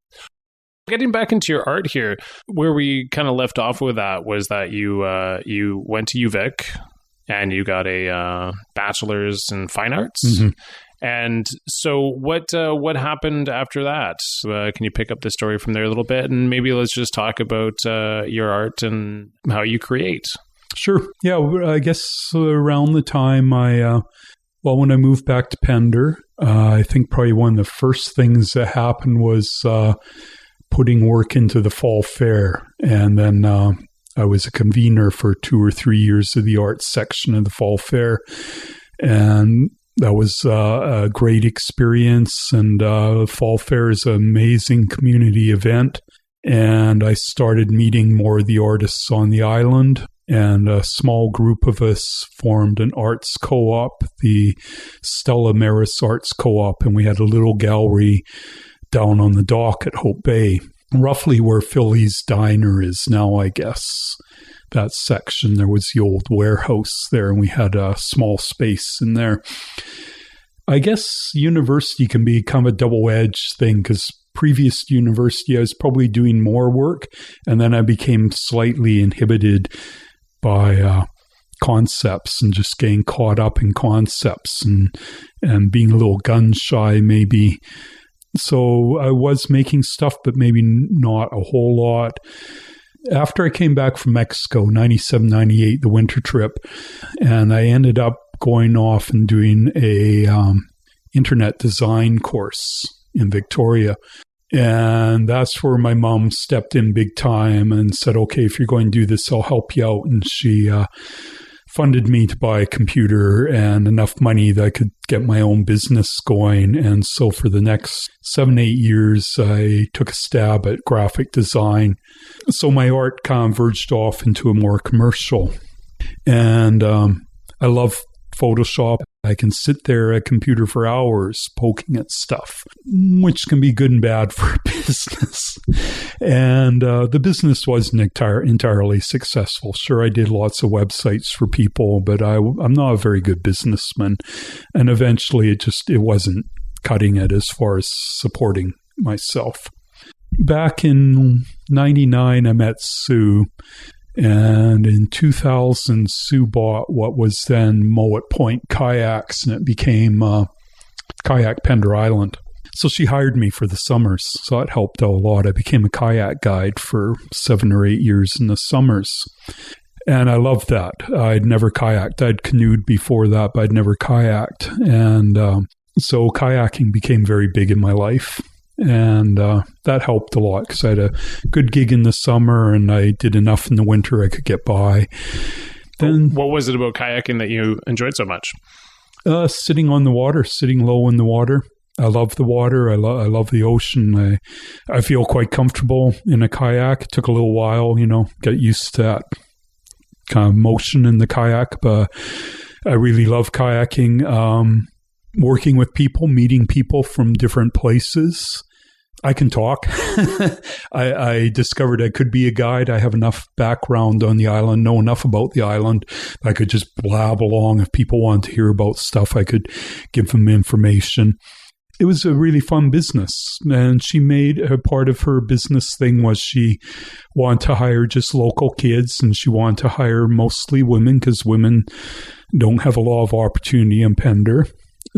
[SPEAKER 1] Getting back into your art here, where we kind of left off with that was that you went to UVic and you got a bachelor's in fine arts. And so what happened after that? Can you pick up the story from there a little bit? And maybe let's just talk about your art and how you create.
[SPEAKER 2] Sure. Yeah, I guess around the time when I moved back to Pender, I think probably one of the first things that happened was putting work into the fall fair. And then I was a convener for 2 or 3 years of the arts section of the fall fair. And that was a great experience, and Fall Fair is an amazing community event. And I started meeting more of the artists on the island, and a small group of us formed an arts co-op, the Stella Maris Arts Co-op, and we had a little gallery down on the dock at Hope Bay, roughly where Philly's Diner is now, I guess. That section, there was the old warehouse there, and we had a small space in there. I guess university can be kind of a double-edged thing, because previous to university, I was probably doing more work, and then I became slightly inhibited by concepts and just getting caught up in concepts and being a little gun-shy maybe. So I was making stuff, but maybe not a whole lot. After I came back from Mexico, 97, 98, the winter trip, and I ended up going off and doing a internet design course in Victoria. And that's where my mom stepped in big time and said, okay, if you're going to do this, I'll help you out. And she funded me to buy a computer and enough money that I could get my own business going. And so for the next 7-8 years, I took a stab at graphic design. So my art kind of verged off into a more commercial. And I love Photoshop. I can sit there at a computer for hours poking at stuff, which can be good and bad for a business. And the business wasn't entirely successful. Sure, I did lots of websites for people, but I'm not a very good businessman. And eventually it wasn't cutting it as far as supporting myself. Back in 99, I met Sue. And in 2000, Sue bought what was then Mowat Point Kayaks, and it became Kayak Pender Island. So she hired me for the summers, so it helped out a lot. I became a kayak guide for 7 or 8 years in the summers. And I loved that. I'd never kayaked. I'd canoed before that, but I'd never kayaked. And so kayaking became very big in my life. And that helped a lot because I had a good gig in the summer and I did enough in the winter I could get by. Then,
[SPEAKER 1] what was it about kayaking that you enjoyed so much?
[SPEAKER 2] Sitting on the water, sitting low in the water. I love the water. I love the ocean. I feel quite comfortable in a kayak. It took a little while, get used to that kind of motion in the kayak, but I really love kayaking. Working with people, meeting people from different places. I can talk. I discovered I could be a guide. I have enough background on the island, know enough about the island. I could just blab along. If people wanted to hear about stuff, I could give them information. It was a really fun business. And she made a part of her business thing was she wanted to hire just local kids, and she wanted to hire mostly women because women don't have a lot of opportunity in Pender.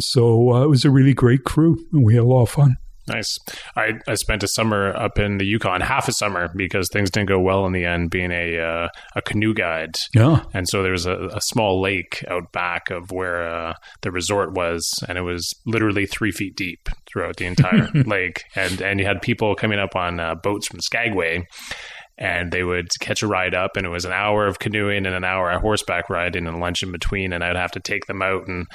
[SPEAKER 2] So it was a really great crew, and we had a lot of fun.
[SPEAKER 1] Nice. I spent a summer up in the Yukon, half a summer, because things didn't go well in the end, being a canoe guide.
[SPEAKER 2] Yeah.
[SPEAKER 1] And so there was a small lake out back of where the resort was, and it was literally 3 feet deep throughout the entire lake. And you had people coming up on boats from Skagway. and they would catch a ride up, and it was an hour of canoeing and an hour of horseback riding and lunch in between, and I'd have to take them out and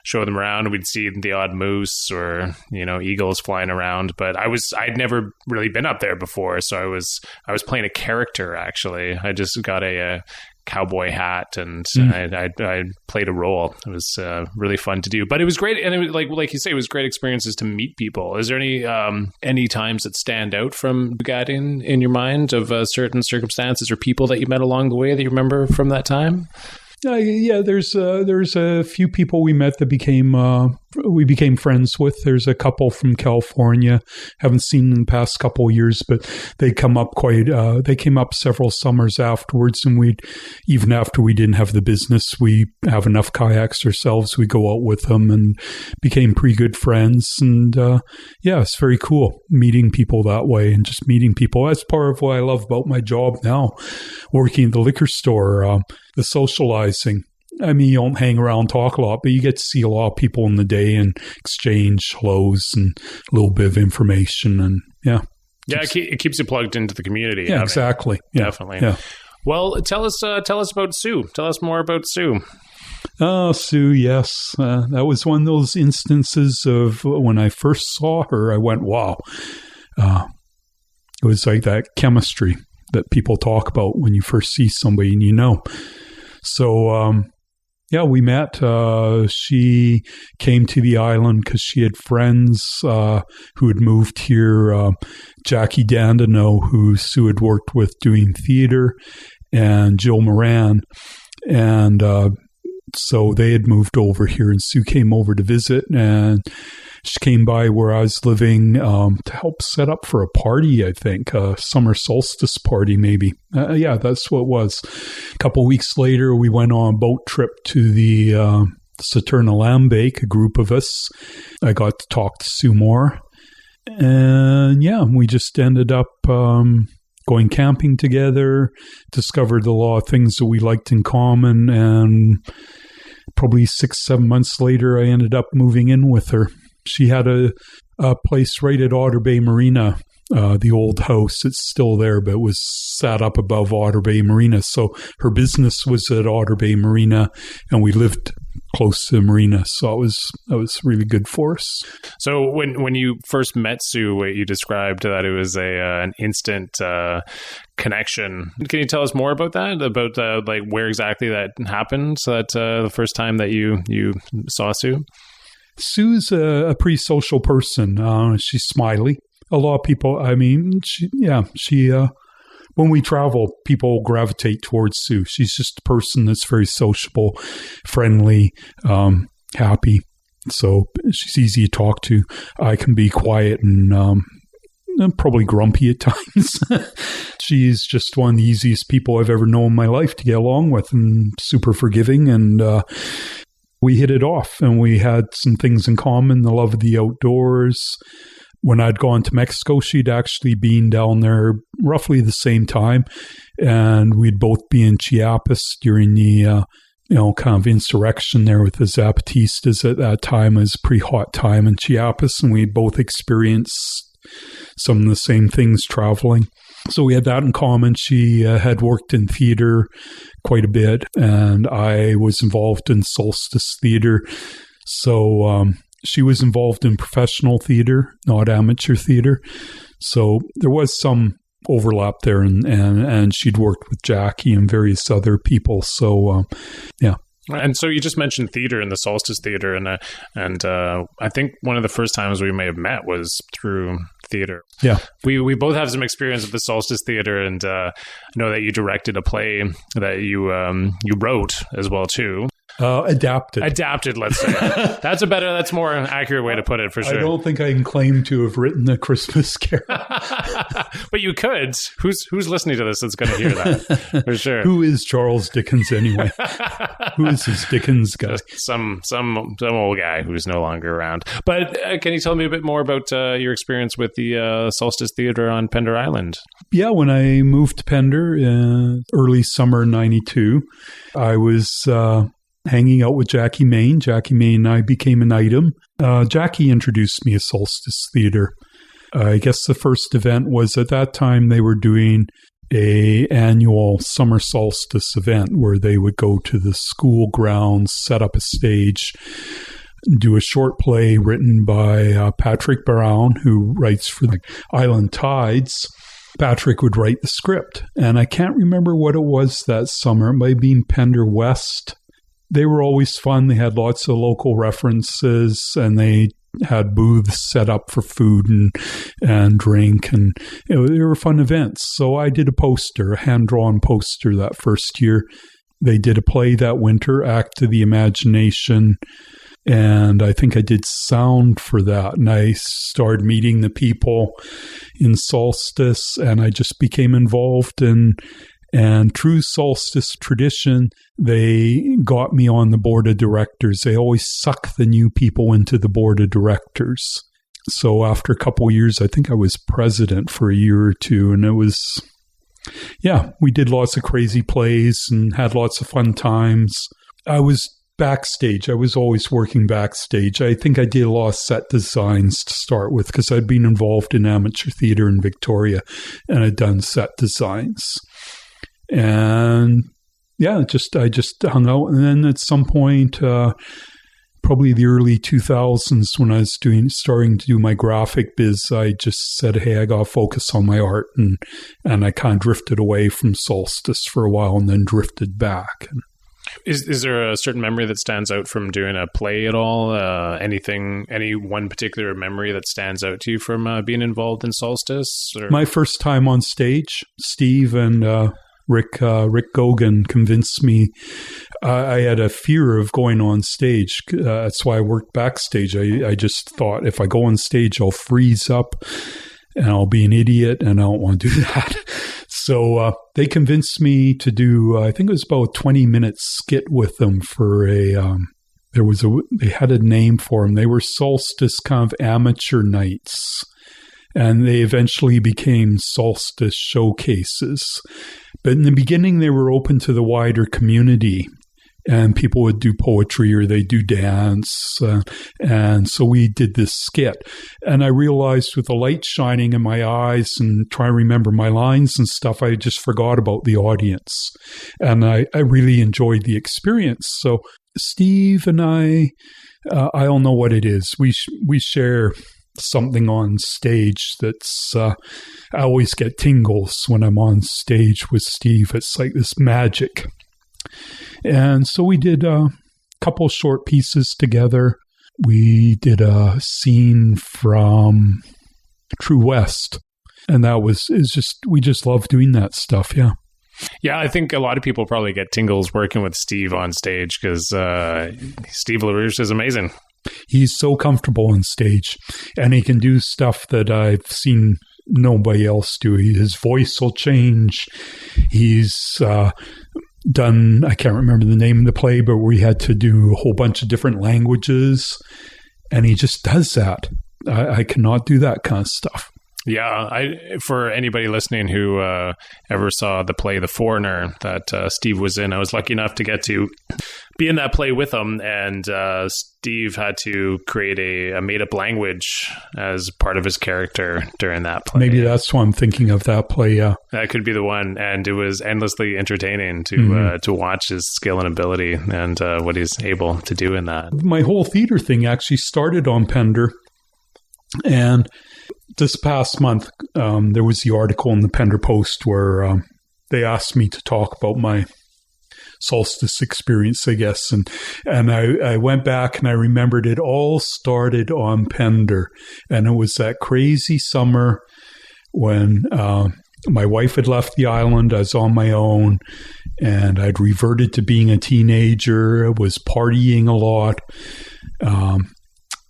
[SPEAKER 1] show them around. We'd see the odd moose or, eagles flying around, but I'd never really been up there before, so I was playing a character, actually. I just got a cowboy hat, and I played a role. It was really fun to do, but it was great, and it was like you say, it was great experiences to meet people. Is there any times that stand out from Bugatting in your mind of certain circumstances or people that you met along the way that you remember from that time?
[SPEAKER 2] Yeah, there's a few people we met that we became friends with. There's a couple from California, haven't seen in the past couple of years, but they came up several summers afterwards, and even after we didn't have the business, we have enough kayaks ourselves, we go out with them and became pretty good friends. And it's very cool meeting people that way, and just meeting people. That's part of what I love about my job now, working at the liquor store, the socializing. I mean, you don't hang around and talk a lot, but you get to see a lot of people in the day and exchange hellos and a little bit of information. And
[SPEAKER 1] it keeps you plugged into the community.
[SPEAKER 2] Yeah, exactly. Yeah,
[SPEAKER 1] definitely.
[SPEAKER 2] Yeah.
[SPEAKER 1] Well, tell us about Sue. Tell us more about Sue.
[SPEAKER 2] Oh, Sue, yes. That was one of those instances of when I first saw her, I went, wow. It was like that chemistry that people talk about when you first see somebody and So, we met. She came to the island because she had friends who had moved here. Jackie Dandino, who Sue had worked with doing theater, and Jill Moran. And so they had moved over here, and Sue came over to visit, and she came by where I was living to help set up for a party, I think, a summer solstice party maybe. That's what it was. A couple of weeks later, we went on a boat trip to the Saturn-Alambic, a group of us. I got to talk to Sue more. And we just ended up going camping together, discovered a lot of things that we liked in common, and probably 6-7 months later, I ended up moving in with her. She had a place right at Otter Bay Marina, the old house. It's still there, but it was sat up above Otter Bay Marina. So her business was at Otter Bay Marina, and we lived close to the marina. So that was really good for us.
[SPEAKER 1] So when you first met Sue, you described that it was an instant connection. Can you tell us more about that? About where exactly that happened? So that the first time that you saw Sue?
[SPEAKER 2] Sue's a pretty social person. She's smiley. A lot of people, when we travel, people gravitate towards Sue. She's just a person that's very sociable, friendly, happy. So she's easy to talk to. I can be quiet and probably grumpy at times. She's just one of the easiest people I've ever known in my life to get along with, and super forgiving, and we hit it off, and we had some things in common, the love of the outdoors. When I'd gone to Mexico, she'd actually been down there roughly the same time, and we'd both be in Chiapas during the kind of insurrection there with the Zapatistas at that time. It was a pretty hot time in Chiapas, and we both experienced some of the same things traveling. So we had that in common. She had worked in theater quite a bit, and I was involved in Solstice theater. So she was involved in professional theater, not amateur theater. So there was some overlap there, and she'd worked with Jackie and various other people. So,
[SPEAKER 1] And so you just mentioned theater and the Solstice Theater, and I think one of the first times we may have met was through theater.
[SPEAKER 2] Yeah,
[SPEAKER 1] we both have some experience with the Solstice Theater, and I know that you directed a play that you wrote as well too. Adapted, let's say. That's more an accurate way to put it, for sure.
[SPEAKER 2] I don't think I can claim to have written a Christmas Carol.
[SPEAKER 1] But you could. Who's listening to this that's going to hear that, for sure?
[SPEAKER 2] Who is Charles Dickens anyway? Who is this Dickens guy?
[SPEAKER 1] Just some old guy who's no longer around. But can you tell me a bit more about your experience with the Solstice Theater on Pender Island?
[SPEAKER 2] Yeah, when I moved to Pender in early summer 92, I was hanging out with Jackie Main. Jackie Main and I became an item. Jackie introduced me to Solstice Theater. I guess the first event was, at that time they were doing a annual summer solstice event where they would go to the school grounds, set up a stage, do a short play written by Patrick Brown, who writes for the Island Tides. Patrick would write the script, and I can't remember what it was that summer. It might have been Pender West. They were always fun. They had lots of local references, and they had booths set up for food and drink, and they were fun events. So I did a hand-drawn poster that first year. They did a play that winter, Act of the Imagination, and I think I did sound for that. And I started meeting the people in Solstice, and I just became involved in. And true Solstice tradition, they got me on the board of directors. They always suck the new people into the board of directors. So after a couple of years, I think I was president for a year or two. And it was, we did lots of crazy plays and had lots of fun times. I was backstage. I was always working backstage. I think I did a lot of set designs to start with because I'd been involved in amateur theater in Victoria and I'd done set designs. And I just hung out. And then at some point, probably the early 2000s, when I was starting to do my graphic biz, I just said, hey, I got to focus on my art. And I kind of drifted away from Solstice for a while and then drifted back.
[SPEAKER 1] Is there a certain memory that stands out from doing a play at all? Any one particular memory that stands out to you from being involved in Solstice? Or?
[SPEAKER 2] My first time on stage, Steve and Rick Gogan convinced me. I had a fear of going on stage. That's why I worked backstage. I just thought if I go on stage, I'll freeze up and I'll be an idiot, and I don't want to do that. So they convinced me to do, I think it was about a 20-minute skit with them for they had a name for them. They were Solstice kind of amateur nights. And they eventually became Solstice showcases. But in the beginning, they were open to the wider community. And people would do poetry or they'd do dance. And so we did this skit. And I realized with the light shining in my eyes and trying to remember my lines and stuff, I just forgot about the audience. And I really enjoyed the experience. So Steve and I don't know what it is. We share something on stage that's I always get tingles when I'm on stage with Steve. It's like this magic. And so we did a couple short pieces together. We did a scene from True West, and we just love doing that stuff.
[SPEAKER 1] Yeah, I think a lot of people probably get tingles working with Steve on stage because Steve LaRouche is amazing.
[SPEAKER 2] He's so comfortable on stage, and he can do stuff that I've seen nobody else do. His voice will change. He's done, I can't remember the name of the play, but we had to do a whole bunch of different languages, and he just does that. I cannot do that kind of stuff.
[SPEAKER 1] Yeah, for anybody listening who ever saw the play The Foreigner that Steve was in, I was lucky enough to get to be in that play with him, and Steve had to create a made-up language as part of his character during that play.
[SPEAKER 2] Maybe that's what I'm thinking of, that play, yeah.
[SPEAKER 1] That could be the one, and it was endlessly entertaining to watch his skill and ability and what he's able to do in that.
[SPEAKER 2] My whole theater thing actually started on Pender, and this past month, there was the article in the Pender Post where they asked me to talk about my Solstice experience, I guess. And I went back and I remembered it all started on Pender. And it was that crazy summer when my wife had left the island. I was on my own and I'd reverted to being a teenager. I was partying a lot.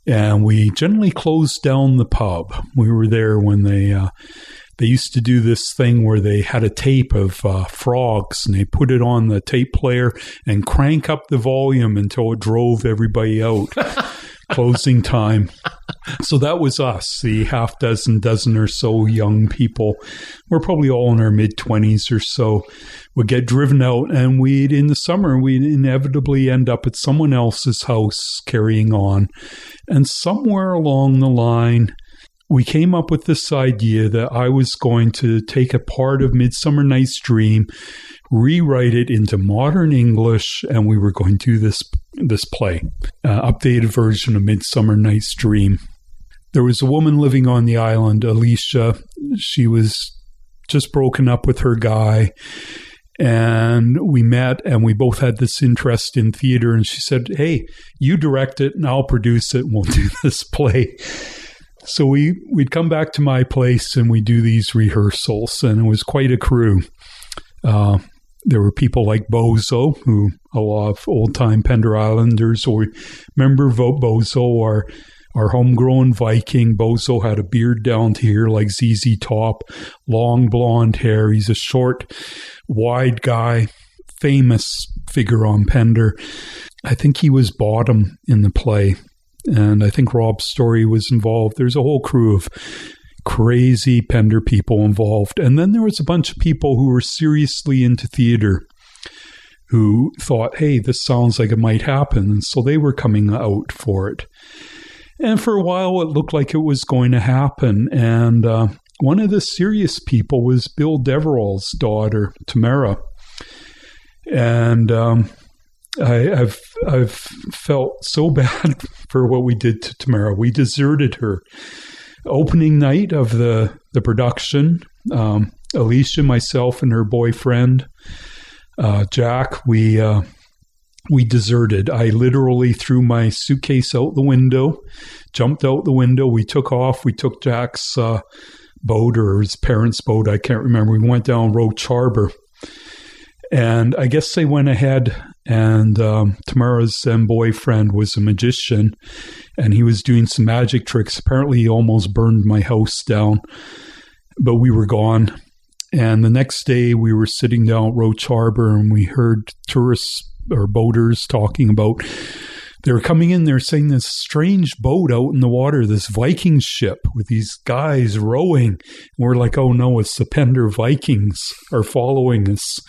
[SPEAKER 2] And we generally closed down the pub. We were there when they used to do this thing where they had a tape of frogs, and they put it on the tape player and crank up the volume until it drove everybody out. Closing time. So that was us, the dozen or so young people. We're probably all in our mid-20s or so. Would get driven out, and in the summer, we'd inevitably end up at someone else's house carrying on. And somewhere along the line, we came up with this idea that I was going to take a part of Midsummer Night's Dream, rewrite it into modern English, and we were going to do this play, updated version of Midsummer Night's Dream. There was a woman living on the island, Alicia. She was just broken up with her guy, and we met, and we both had this interest in theater, and she said, hey, you direct it, and I'll produce it, and we'll do this play. So we'd come back to my place, and we'd do these rehearsals, and it was quite a crew. There were people like Bozo, who a lot of old-time Pender Islanders will remember. Bozo, our homegrown Viking. Bozo had a beard down to here like ZZ Top, long blonde hair. He's a short, wide guy, famous figure on Pender. I think he was bottom in the play, and I think Rob Story was involved. There's a whole crew of crazy Pender people involved. And then there was a bunch of people who were seriously into theater who thought, hey, this sounds like it might happen. And so they were coming out for it. And for a while, it looked like it was going to happen. And one of the serious people was Bill Deverell's daughter, Tamara. And I've felt so bad for what we did to Tamara. We deserted her. Opening night of the production, Alicia, myself, and her boyfriend, Jack, we deserted. I literally threw my suitcase out the window, jumped out the window. We took off. We took Jack's boat, or his parents' boat. I can't remember. We went down Roach Harbor. And I guess they went ahead, and Tamara's then boyfriend was a magician, and he was doing some magic tricks. Apparently, he almost burned my house down, but we were gone. And the next day, we were sitting down at Roach Harbor, and we heard tourists or boaters talking about, they were coming in there saying this strange boat out in the water, this Viking ship with these guys rowing. And we're like, oh no, it's the Pender Vikings are following us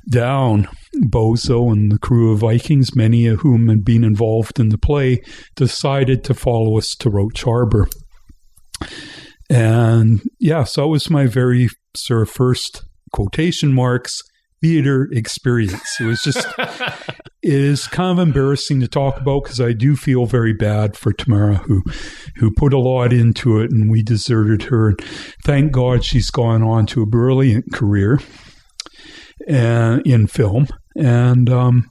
[SPEAKER 2] down. Bozo and the crew of Vikings, many of whom had been involved in the play, decided to follow us to Roach Harbor. And yeah, so that was my very sort of first quotation marks theater experience. It was just, it is kind of embarrassing to talk about because I do feel very bad for Tamara, who put a lot into it, and we deserted her. And thank God she's gone on to a brilliant career in film. And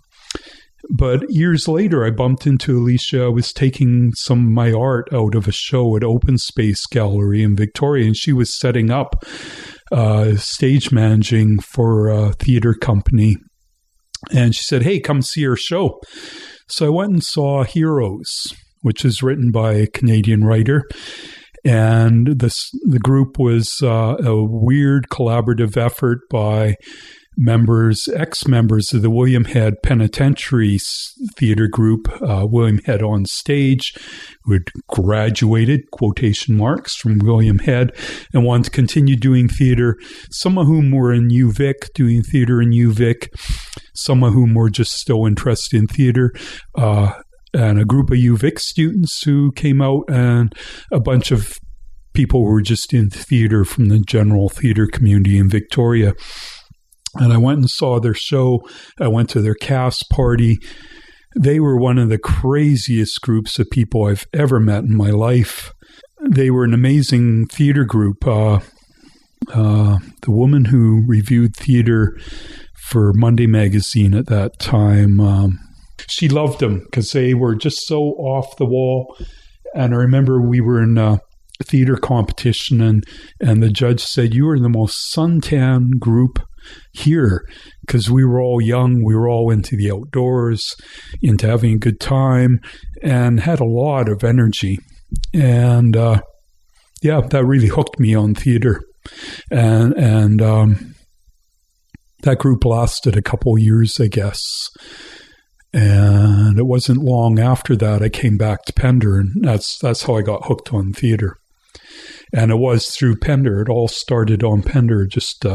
[SPEAKER 2] but years later, I bumped into Alicia. I was taking some of my art out of a show at Open Space Gallery in Victoria, and she was setting up stage managing for a theater company. And she said, hey, come see our show. So I went and saw Heroes, which is written by a Canadian writer. And the group was a weird collaborative effort by ex-members of the William Head Penitentiary Theater Group, William Head on Stage, who had graduated, quotation marks, from William Head and wanted to continue doing theater, some of whom were in UVic, doing theater in UVic, some of whom were just still interested in theater, and a group of UVic students who came out, and a bunch of people who were just in theater from the general theater community in Victoria. And I went and saw their show. I went to their cast party. They were one of the craziest groups of people I've ever met in my life. They were an amazing theater group. The woman who reviewed theater for Monday Magazine at that time, she loved them because they were just so off the wall. And I remember we were in a theater competition, and the judge said, you are the most suntan group here, because we were all young, we were all into the outdoors, into having a good time, and had a lot of energy. And yeah, that really hooked me on theater. And that group lasted a couple years, I guess. And it wasn't long after that I came back to Pender, and that's how I got hooked on theater. And it was through Pender. It all started on Pender. Just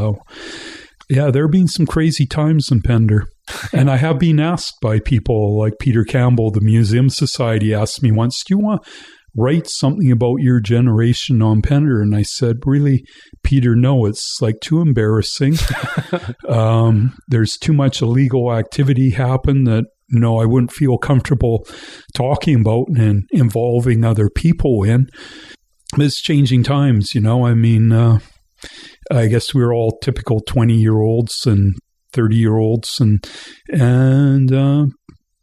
[SPEAKER 2] yeah, there have been some crazy times in Pender. And I have been asked by people like Peter Campbell, the Museum Society, asked me once, do you want write something about your generation on Pender. And I said, really, Peter, no, it's like too embarrassing. There's too much illegal activity happen that, no, I wouldn't feel comfortable talking about and involving other people in. It's changing times, I mean, I guess we're all typical 20-year-olds and 30-year-olds and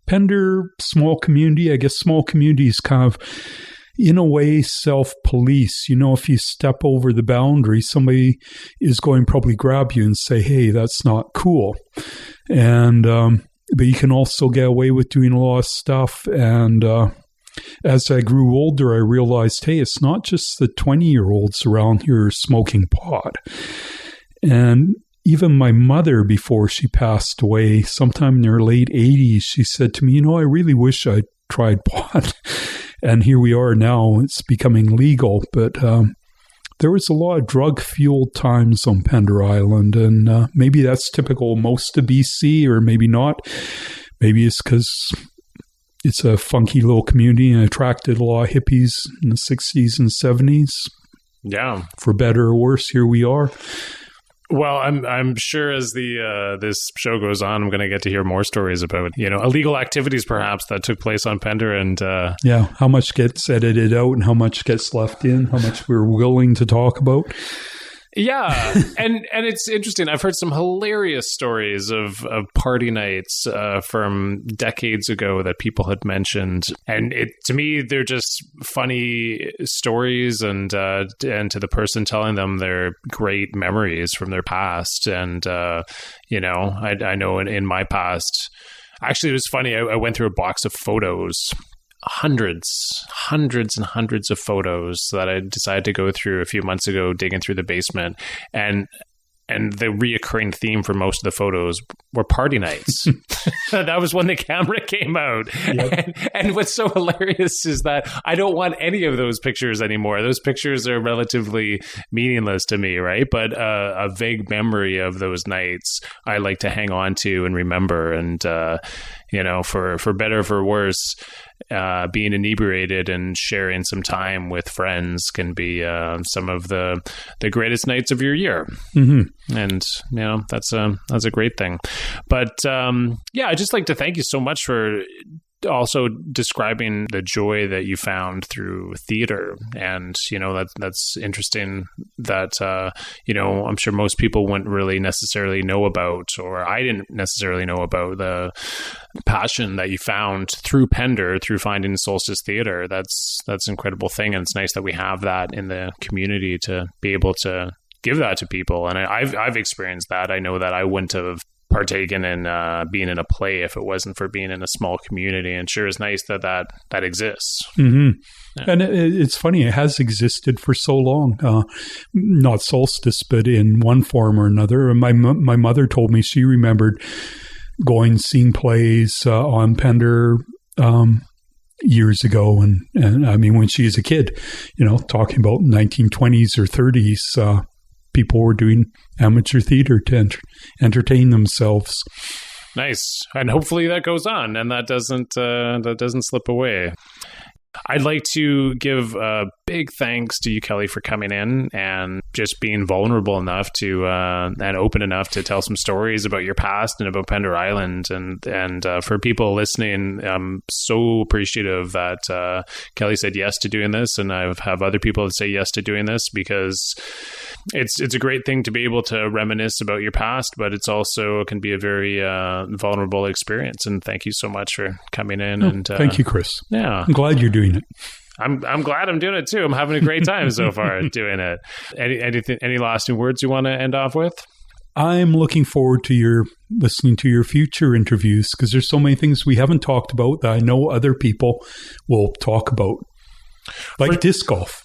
[SPEAKER 2] Pender, small community. I guess small communities kind of, in a way, self-police. If you step over the boundary, somebody is going to probably grab you and say, hey, that's not cool. And but you can also get away with doing a lot of stuff. And as I grew older, I realized, hey, it's not just the 20-year-olds around here smoking pot. And even my mother, before she passed away, sometime in her late 80s, she said to me, I really wish I'd tried pot. And here we are now. It's becoming legal. But there was a lot of drug-fueled times on Pender Island. And maybe that's typical most of BC, or maybe not. Maybe it's because it's a funky little community and attracted a lot of hippies in the 60s and 70s.
[SPEAKER 1] Yeah.
[SPEAKER 2] For better or worse, here we are.
[SPEAKER 1] Well, I'm sure as this show goes on, I'm going to get to hear more stories about, illegal activities perhaps that took place on Pender and
[SPEAKER 2] how much gets edited out and how much gets left in, how much we're willing to talk about.
[SPEAKER 1] Yeah, and it's interesting. I've heard some hilarious stories of party nights from decades ago that people had mentioned, and to me they're just funny stories, and to the person telling them, they're great memories from their past. And I know in my past, actually, it was funny. I went through a box of photos. Hundreds and hundreds of photos that I decided to go through a few months ago, digging through the basement, and the reoccurring theme for most of the photos were party nights. That was when the camera came out. Yep. And what's so hilarious is that I don't want any of those pictures anymore. Those pictures are relatively meaningless to me, right? But a vague memory of those nights I like to hang on to and remember. And, for better or for worse, being inebriated and sharing some time with friends can be some of the greatest nights of your year. Mm-hmm. And that's a great thing. But I'd just like to thank you so much for also describing the joy that you found through theater. And that's interesting that I'm sure most people wouldn't really necessarily know about, or I didn't necessarily know about, the passion that you found through Pender, through finding Solstice Theater. That's an incredible thing, and it's nice that we have that in the community to be able to give that to people. And I've experienced that. I know that I wouldn't have partaken in being in a play if it wasn't for being in a small community, and sure is nice that exists.
[SPEAKER 2] Mm-hmm. Yeah. And it's funny, it has existed for so long, not Solstice, but in one form or another. And my mother told me she remembered going, seeing plays on Pender years ago, and I mean, when she was a kid, talking about 1920s or 30s, people were doing amateur theater to entertain themselves.
[SPEAKER 1] Nice. And hopefully that goes on and that doesn't slip away. I'd like to give a big thanks to you, Kelly, for coming in and just being vulnerable enough to and open enough to tell some stories about your past and about Pender Island. And for people listening, I'm so appreciative that Kelly said yes to doing this, and I have other people that say yes to doing this, because it's a great thing to be able to reminisce about your past, but it's also can be a very vulnerable experience. And thank you so much for coming in. And
[SPEAKER 2] thank you, Chris.
[SPEAKER 1] Yeah,
[SPEAKER 2] I'm glad you're doing it.
[SPEAKER 1] I'm glad I'm doing it too. I'm having a great time so far doing it. Any lasting words you want to end off with?
[SPEAKER 2] I'm looking forward to listening to your future interviews, because there's so many things we haven't talked about that I know other people will talk about. Like disc golf.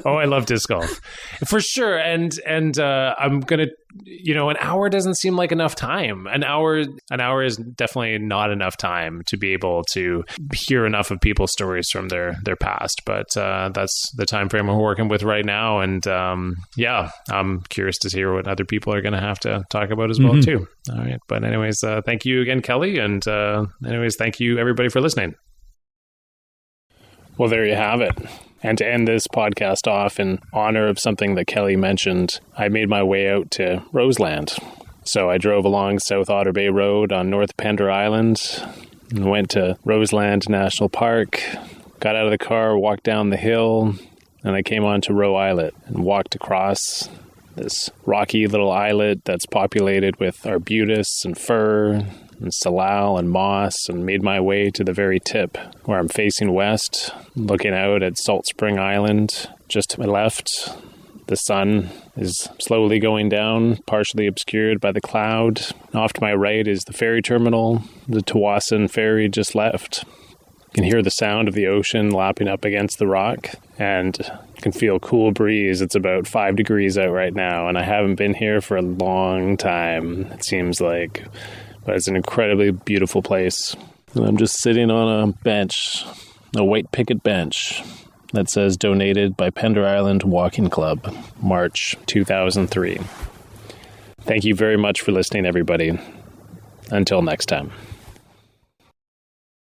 [SPEAKER 1] Oh, I love disc golf for sure. And I'm gonna, an hour doesn't seem like enough time. An hour is definitely not enough time to be able to hear enough of people's stories from their past. But that's the time frame we're working with right now. And I'm curious to hear what other people are going to have to talk about as well too. All right. But anyways, thank you again, Kelly. And anyways, thank you everybody for listening. Well, there you have it. And to end this podcast off in honor of something that Kelly mentioned, I made my way out to Roseland. So I drove along South Otter Bay Road on North Pender Island and went to Roseland National Park, got out of the car, walked down the hill, and I came onto Roe Islet and walked across this rocky little islet that's populated with arbutus and fir and salal and moss, and made my way to the very tip where I'm facing west, looking out at Salt Spring Island. Just to my left, the sun is slowly going down, partially obscured by the cloud. Off to my right is the ferry terminal. The Tawasin ferry just left. You can hear the sound of the ocean lapping up against the rock, and you can feel a cool breeze. It's about 5 degrees out right now, and I haven't been here for a long time, it seems like. But it's an incredibly beautiful place. And I'm just sitting on a bench, a white picket bench, that says donated by Pender Island Walking Club, March 2003. Thank you very much for listening, everybody. Until next time.